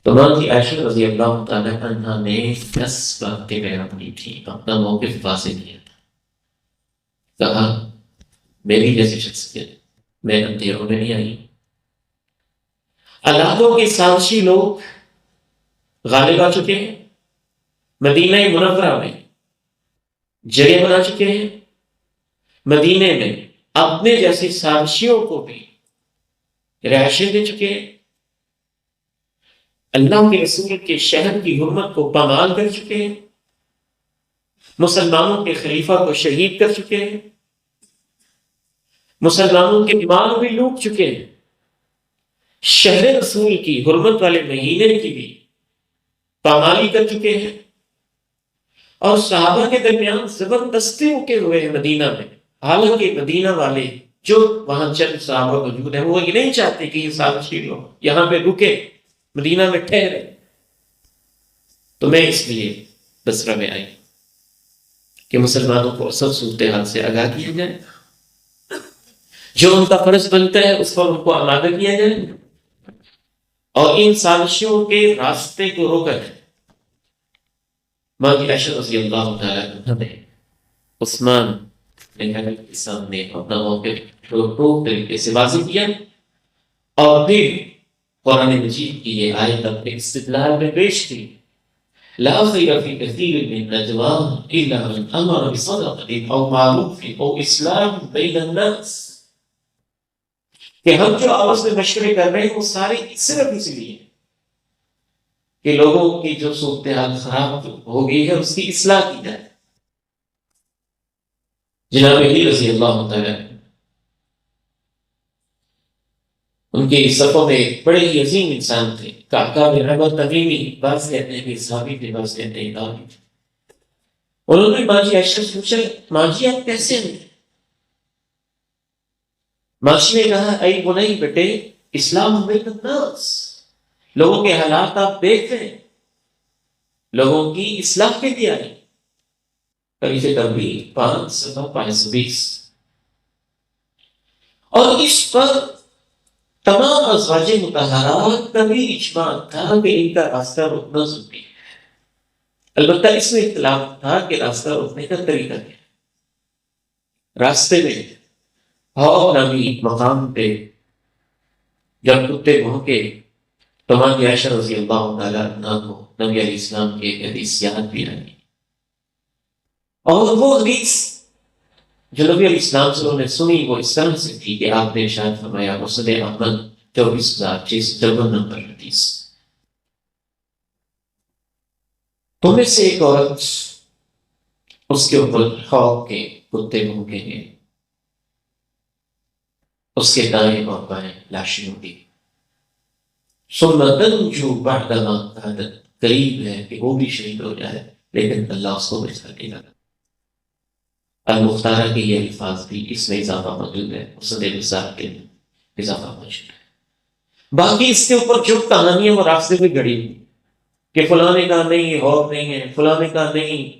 تو ماں کی عائشہ رضی اللہ تعالیٰ عنہ نے 10 باتیں بیان کی تھی، اپنا موقف واضح کیا تھا، کہا میری جیسی شخصیت میں اندھیروں میں نہیں آئی، علاقوں کے سازشی لوگ غالب آ چکے ہیں، مدینہ منورہ میں جگہ بنا چکے ہیں، مدینے میں اپنے جیسے سازشیوں کو بھی رہائشیں دے چکے ہیں، اللہ کے رسول کے شہر کی حرمت کو پامال کر چکے ہیں، مسلمانوں کے خلیفہ کو شہید کر چکے ہیں، مسلمانوں کے مال بھی لوٹ چکے ہیں، شہر رسول کی حرمت والے مہینے کی بھی پامالی کر چکے ہیں، اور صحابہ کے درمیان زبردستی رکے ہوئے ہیں مدینہ میں، حالانکہ مدینہ والے جو وہاں چند صحابہ موجود ہیں وہ یہ نہیں چاہتے کہ یہ سازشی لوگ یہاں پہ رکے، مدینہ میں ٹھہرے۔ تو میں اس لیے بصرہ میں آئی کہ مسلمانوں کو سب صورتحال سے آگاہ کیا جائے، جو ان کا فرض بنتا ہے اس پر ان کو آمادہ کیا جائے، اور ان سازشوں کے راستے کو روکا جائے۔ ماں کی عائشہ رضی اللہ تعالیٰ عنہ نے عثمان کے سامنے اپنا موقف ٹوک طریقے سے واضح کیا، اور پھر قرآن مجید کی یہ آیت اپنے استدلال میں پیش کی، لا خیر فی کثیر من نجواہم الا من امر بصدقۃ او معروف او اصلاح بین الناس، کہ ہم جو آپس میں مشورے کر رہے ہیں وہ سارے صرف اس لیے کہ لوگوں کی جو صورتحال خراب ہو گئی ہے اس کی اصلاح کی جائے۔ جناب علی رضی اللہ تعالیٰ ان کے صفوں میں بڑے ہی عظیم انسان تھے، قعقاع بن عمرو تمیمی، بعض کہتے ہیں کہ صحابی تھے، بعض کہتے ہیں تابعی تھے۔ انہوں نے ماں جی عائشہ سے پوچھا، ماں جی آپ کیسے ہیں؟ ماشی نے کہا، اے بنی بیٹے، اسلام بین الناس، لوگوں کے حالات آپ دیکھ رہے ہیں، لوگوں کی اصلاح کے لیے آئی۔ کبھی کبھی 5:520، اور اس پر تمام ازواج مطہرات کا بھی اجماع تھا کہ ان کا راستہ روکنا ضروری ہے، البتہ اس میں اختلاف تھا کہ راستہ روکنے کا طریقہ کیا۔ راستے میں اور نبی مقام پہ جب کتے بھونکے تو ماں کی عائشہ رضی اللہ تعالیٰ عنہ کو نبی علیہ السلام کی ایک حدیث یاد بھی رہی، اور وہ حدیث جو نبی علیہ السلام سے انہوں نے سنی وہ اس طرح سے تھی کہ آپ نے ارشاد فرمایا، مسند احمد 24,653 نمبر حدیث، تم میں سے ایک عورت اس کے اوپر خوف کے کتے بھونکیں گے، اس کے دائیں اور بائیں لاشیں ہوں گی. ثم تنجو بعد ما كانت، قریب ہے کہ وہ بھی شہید ہو جائے لیکن اللہ اس کو بچا لے گا. المختارہ کے یہ الفاظ بھی اس میں اضافہ موجود ہے، مسند بزار کے اضافہ موجود ہے. باقی اس کے اوپر جو کہانیاں وہ راستے پہ گھڑی کہ فلاں نے کہا نہیں یہ خوف نہیں ہے، فلاں نے کہا نہیں،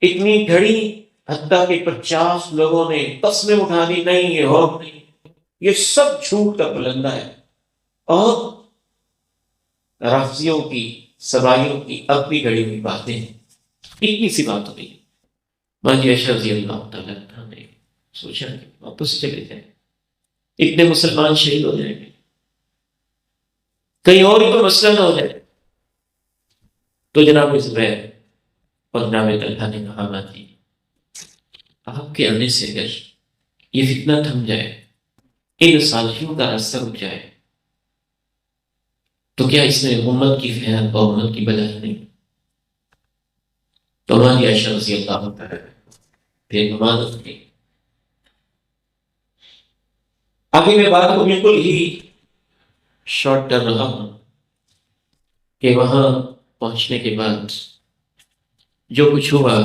اتنی گھڑی حتیٰ کہ 50 لوگوں نے قسمیں اٹھا دی نہیں یہ خوف نہیں. یہ سب جھوٹ کا پلندہ ہے اور رافضیوں کی سبائیوں کی اپنی گھڑی ہوئی باتیں ہیں. اتنی سی بات ہوئی. ماجی عائشہ رضی اللہ تعالیٰ عنہ نے سوچا کہ واپس چلے جائیں، اتنے مسلمان شہید ہو جائیں گے، کہیں اور ہی تو مسئلہ نہ ہو جائے. تو جناب زبیر اور جناب طلحہ نے کہا ماجی آپ کے آنے سے اگر یہ فتنہ تھم جائے، ان صالحوں کا اثر اٹھ جائے، تو کیا اس میں امت کی فہم اور امت کی بلائی نہیں؟ تو ماجی عائشہ رضی اللہ تعالیٰ پھر نماز کی. آگے میں بات کو بالکل ہی شارٹ کر رہا ہوں کہ وہاں پہنچنے کے بعد جو کچھ ہوا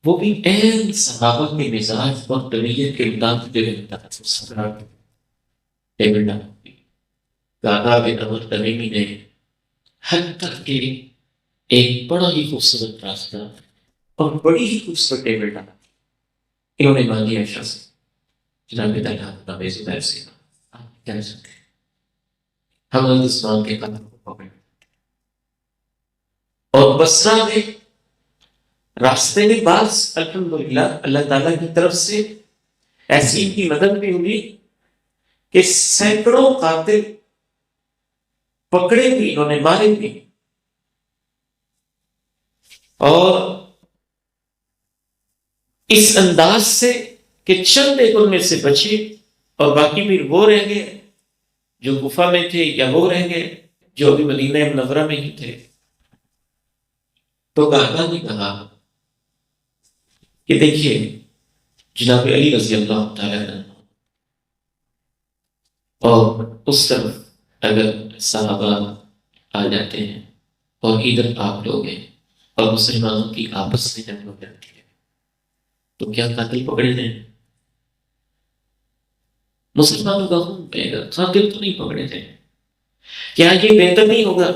وہ بھی اہم صحابہ کے مزاج اور طبیعت کے مطابق دادا بن عمر تمیمی نے حتیٰ کہ ایک بڑا ہی خوبصورت راستہ اور بڑی ہی خوبصورت ٹیبل ڈالا. انہوں نے مانگی عائشہ سے جناب طلحہ جناب زبیر سے آپ کیا سکتے ہیں ہم حضرت عثمان کے قدم کو پکڑے. اور بصرہ میں راستے میں بعض الحمدللہ اللہ تعالیٰ کی طرف سے ایسی ان کی مدد بھی ہوئی کہ سینکڑوں قاتل پکڑے بھی انہوں نے، مارے بھی. اور اس انداز سے کہ چند ایک ان میں سے بچے اور باقی پھر وہ رہ گئے جو گفا میں تھے یا وہ رہ گئے جو ابھی مدینہ منورہ میں ہی تھے. تو کاکا نے کہا کہ دیکھیے جناب علی رضی اللہ تعالیٰ عنہ اور اس طرف اگر صحابہ آ جاتے ہیں اور ادھر آپ لوگ ہیں اور مسلمانوں کی آپس میں جنگ ہو جاتی ہے تو کیا قاتل پکڑے جائیں؟ مسلمانوں کا خون بہے گا، قاتل تو نہیں پکڑے جائیں. کیا یہ بہتر نہیں ہوگا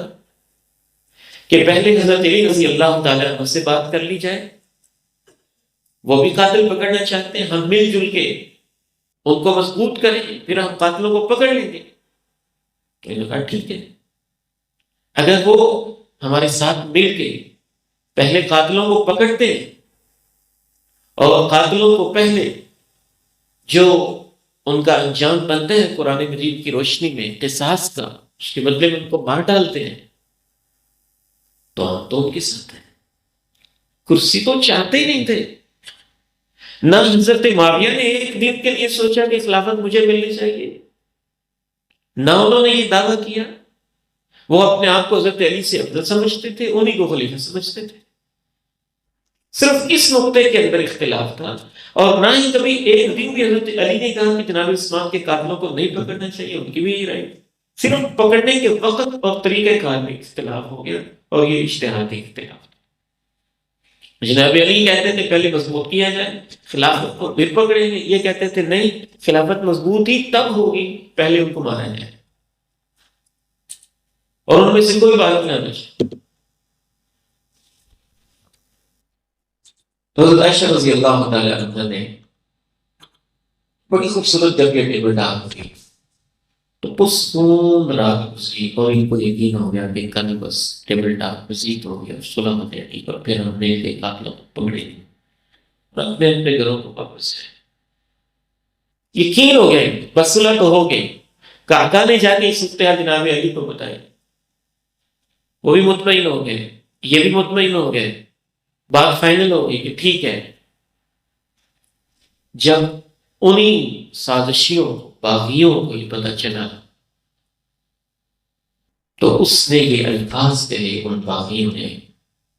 کہ پہلے حضرت علی رضی اللہ تعالیٰ عنہ سے بات کر لی جائے؟ وہ بھی قاتل پکڑنا چاہتے ہیں، ہم مل جل کے ان کو مضبوط کریں پھر ہم قاتلوں کو پکڑ لیں گے. تو انہوں نے کہا ٹھیک ہے، اگر وہ ہمارے ساتھ مل کے پہلے قاتلوں کو پکڑتے اور قاتلوں کو پہلے جو ان کا انجام بنتا ہے قرآن مجید کی روشنی میں قصاص کا، اس کے بدلے میں ان کو مار ڈالتے ہیں، تو ہم تو ان کے ساتھ ہیں. کرسی تو چاہتے ہی نہیں تھے. نہ حضرت معاویہ نے ایک دن کے لیے سوچا کہ خلافت مجھے ملنی چاہیے، نہ انہوں نے یہ دعویٰ کیا. وہ اپنے آپ کو حضرت علی سے افضل سمجھتے تھے، انہی کو خلیفہ سمجھتے تھے. صرف اس نقطے کے اندر اختلاف تھا. اور نہ ہی کبھی ایک دن بھی حضرت علی نے کہا کہ جناب عثمان کے قاتلوں کو نہیں پکڑنا چاہیے، ان کی بھی یہی رائے. صرف پکڑنے کے وقت اور طریقہ کار میں اختلاف ہو گیا اور یہ اجتہادی اختلاف. جناب علی کہتے تھے پہلے مضبوط کیا جائے خلافت کو پھر پکڑیں گے، یہ کہتے تھے نہیں خلافت مضبوط ہی تب ہوگی پہلے ان کو مارا جائے. اور ان میں سے کوئی بات نہ بچے. تو حضرت عائشہ رضی اللہ تعالیٰ عنہ نے بڑی خوبصورت جب یہ ٹیبل ڈال دی تو پرسکون رات گزری اور ان کو یقین ہو گیا کہ کل بس ٹیبل ٹاپ مزید ہو گیا، صلح ہو جائے اور پھر ہم نے ایک قاتلوں کو پکڑے اور اپنے اپنے گھروں کو واپس جائے. یقین ہو گیا بس صلح تو ہو گئی. کاکا نے جا کے اس صورتحال جناب علی کو بتائی، وہ بھی مطمئن ہو گئے، یہ بھی مطمئن ہو گئے، بات فائنل ہو گئی کہ ٹھیک ہے. جب انہی سازشیوں باغیوں کو یہ پتہ چلا تو اس نے یہ الفاظ کہے ان باغیوں نے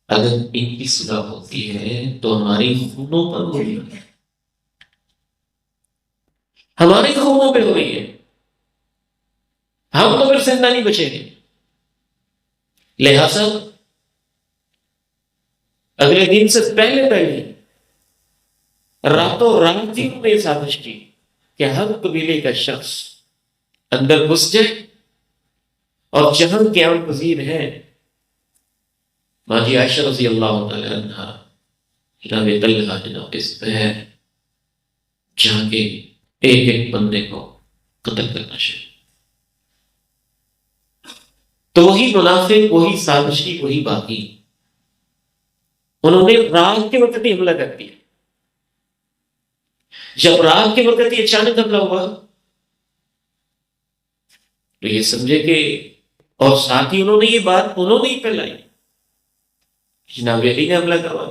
اگر ان کی صلح ہوتی ہے تو ہماری خونوں پر ہو رہی ہے، ہمارے خونوں پہ ہو رہی ہے، ہم تو پھر زندہ نہیں بچیں گے۔ لہذا اگلے دن سے پہلے پہلے راتوں رات ہی انہوں نے سازش کی کہ ہر قبیلے کا شخص اندر گھس جائے اور جہاں قیام پذیر ہے ماجی عائشہ رضی اللہ تعالی عنہ، جناب طلحہ، جناب زبیر، جہاں کے ایک ایک بندے کو قتل کرنا شروع۔ تو وہی منافق، وہی سازشی، وہی باقی، انہوں نے رات کے وقت ہی حملہ کر دیا۔ جب رات کے وقت یہ اچانک حملہ ہوا تو یہ سمجھے کہ، اور ساتھ ہی انہوں نے یہ بات انہوں نے ہی پھیلائی، جناب علی نے حملہ کروا۔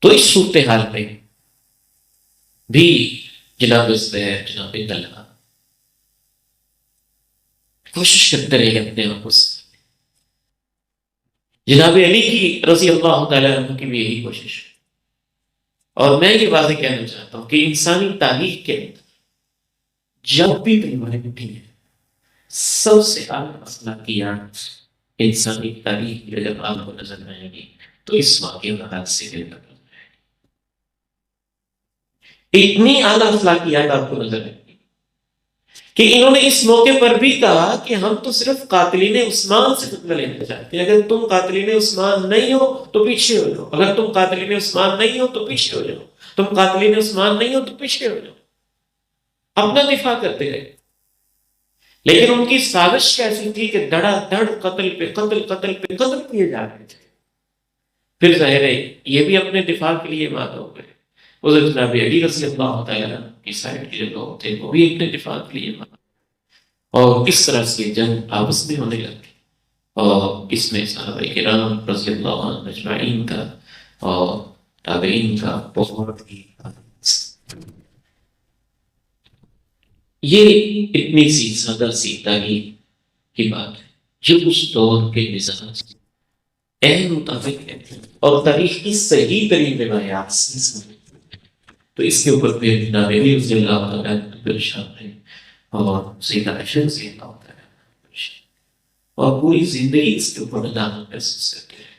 تو اس صورتحال میں بھی جناب زبیر، جناب طلحہ کوشش کرتے رہے اپنے آپ کو۔ جناب علی کی رضی اللہ تعالیٰ عنہ کی بھی یہی کوشش ہے۔ اور میں یہ واضح کہنا چاہتا ہوں کہ انسانی تاریخ کے اندر جب بھی تلواریں اٹھی ہیں، سب سے اعلیٰ اخلاقیات انسانی تاریخ کی جب آپ کو نظر آئیں گی تو اس واقعے کا حادثے کے اندر اتنی اعلیٰ اخلاقیات آپ کو نظر آئیں گی کہ انہوں نے اس موقع پر بھی کہا کہ ہم تو صرف قاتلین عثمان سے بدلہ لینا چاہتے ہیں، اگر تم قاتلین عثمان نہیں ہو تو پیچھے ہو جاؤ، اگر تم قاتلین عثمان نہیں ہو تو پیچھے ہو جاؤ، تم قاتلین عثمان نہیں ہو تو پیچھے ہو جاؤ، اپنا دفاع کرتے رہے۔ لیکن ان کی سازش کیسی تھی کہ دڑا دڑ قتل پہ قتل، قتل پہ قتل کیے جا رہے تھے۔ پھر ظاہر ہے یہ بھی اپنے دفاع کے لیے مات ہو گئے، حضرت جناب علی رضی اللہ تعالیٰ کی سائڈ کے جو لوگ تھے وہ بھی اپنے دفاع کے لیے مات، اور اس طرح سے جنگ آپس میں ہونے لگی، اور اس میں صحابہ کرام رضی اللہ عنہ اجمعین کا اور تابعین کا بہت ہی یہ اتنی سی سادہ سی تاریخ کی بات ہے جو اس دور کے مزاج اہم مطابق ہے اور تاریخ کی صحیح ترین روایات سے سمجھتے۔ تو اس کے اوپر پھر جناب علی رضی اللہ تعالیٰ ارشاد ہے اور سیدہ عائشہ رضی اللہ تعالیٰ اور پوری زندگی اس کے اوپر ندامت محسوس کرتے ہیں۔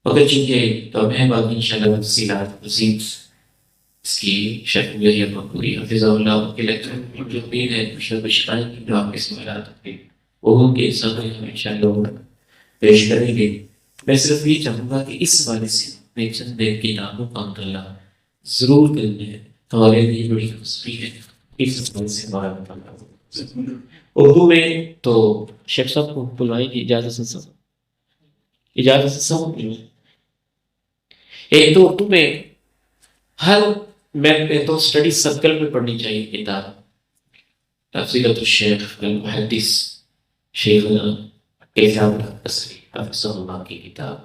مگر چونکہ تو میں باقی انشاءاللہ تفصیلات مزید اس کی شرح یہی پوری حفظہ اللہ کے لیکچر جو امید ہے بشرائیں کی جو آپ کے سوالات ہوتے ہیں وہ کے سامنے ہم انشاءاللہ پیش کریں گے۔ میں صرف یہ چاہوں گا کہ اس حوالے سے اپنے چند ایک کتابوں کا مطالعہ ضرور کرنا ہے، ہمارے لیے بڑی خوشی ہے اس حوالے سے ہمارا مطالعہ۔ اردو میں تو شیخ صاحب کو بلوائیں گے، اجازت سے ایک تو اردو میں ہر میں تو اسٹڈی سرکل میں پڑھنی چاہیے کتاب تفسیرۃ الشیخ المحدث شیخنا اعجاز القصری حفظہ اللہ کی کتاب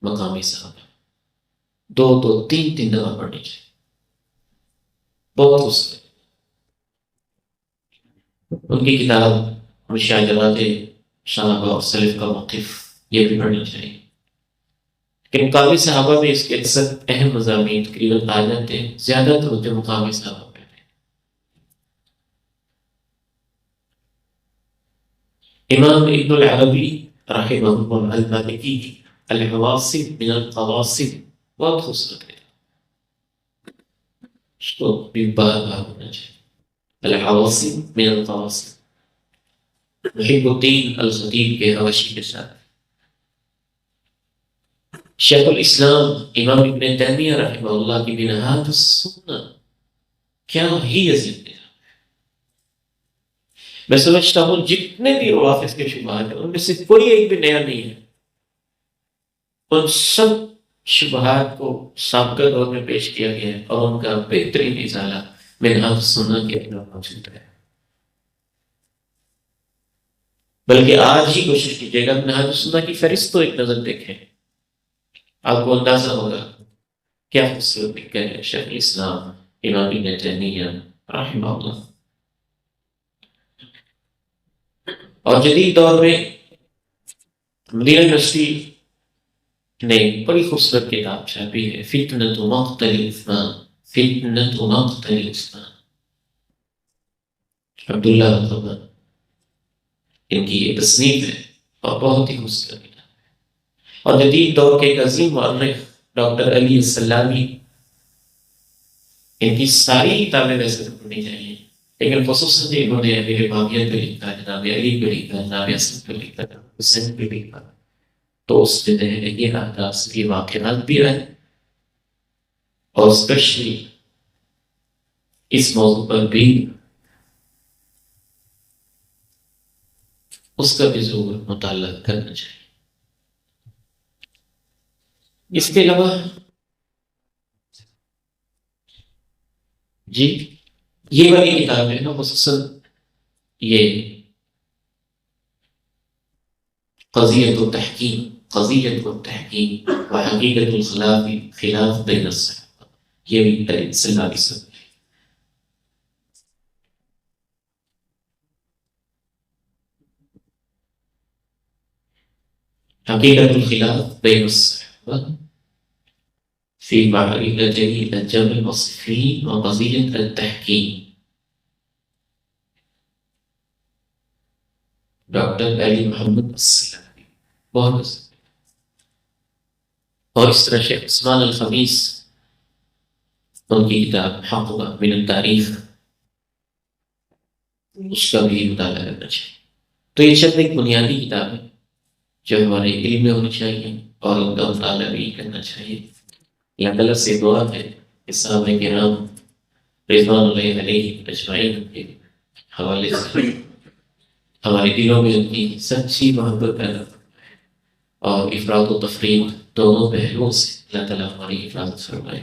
مقامی صحابہ، دو تین دفعہ پڑھنی چاہیے، بہت اس ان کی کتاب مشاجرات صحابہ اور سلف کا موقف یہ بھی پڑھنی چاہیے کہ مقامی صحابہ میں اس کے اکثر اہم مضامین تقریباً آ جاتے ہیں، زیادہ توجہ مقامی صحابہ پہ ہے۔ امام ابن العربی رحمہ اللہ المالکی کی العواصم من القواصم بہت خوبصورت ہے، اس کو بھی بار ہونا چاہیے۔ العواصم من القواصم محب الدین الخطیب کے حواشی کے ساتھ شیخ الاسلام امام ابن تیمیہ رحمہ اللہ کی بنہات السنہ کیا ہی عظیم ہے۔ میں سمجھتا ہوں جتنے بھی روافظ کے شبہات ہیں ان میں سے کوئی ایک بھی نیا نہیں ہے، ان سب شبہات کو سابقہ دور میں پیش کیا گیا ہے اور ان کا بہترین ازالہ بنہات السنہ کے اندر موجود ہے۔ بلکہ آج ہی کوشش کیجیے گا بنہات السنہ کی فہرست تو ایک نظر دیکھیں، آپ کو اندازہ ہوگا کیا خوبصورت لکھا ہے شیخ الاسلام امام ابن تیمیہ رحمہ اللہ۔ اور جدید دور میں مدینہ یونیورسٹی نے بڑی خوبصورت کتاب چھاپی ہے، فتنۃ مقتل عثمان، فتنۃ مقتل عثمان، عبداللہ رضوان ان کی یہ تصنیف ہے اور بہت ہی خوبصورت کتاب ہے۔ اور جدید دور کے ایک عظیم مورخ ڈاکٹر علی السلامی، ان کی ساری کتابیں ویسے تو پڑھنی چاہیے، لیکن خصوصاً جو انہوں نے امیر معاویہ پہ لکھا، جناب علی پہ لکھا، جناب حسن پہ لکھا، جناب حسین پہ لکھا، تو اس میں یہ احداث کی واقعات بھی رہے، اور اسپیشلی اس موضوع پر بھی اس کا بھی ضرور مطالعہ کرنا چاہیے۔ اس کے علاوہ جی یہ والی کتاب ہے نا، خصوصاً یہ قضیۃ التحکیم، قضیۃ التحکیم وحقیقت الخلاف خلاف بین الصحابہ، یہ بھی صلی اللہ علیہ وسلم حقیقت الخلاف بین الصحابہ فی معرکۃ الجمل والصفین وقضیۃ التحکیم، ڈاکٹر علی محمد السلامی، بہت اور اس طرح شیخ عثمان الخمیس ان کی کتاب حق من التاریخ، اس کا بھی مطالعہ کرنا چاہیے۔ تو یہ چند ایک بنیادی کتاب ہے جو ہمارے علم میں ہونی چاہیے اور ان کا مطالعہ بھی کرنا چاہیے۔ اللہ تعالیٰ سے دعا ہے کہ صحابہ کرام رضوان اللہ علیہ اجمعین کے حوالے سے ہمارے دلوں میں ان کی سچی محبت پیدا اور افراد و تفرید دونوں پہلوؤں سے اللہ تعالیٰ ہماری حفاظت فرمائے۔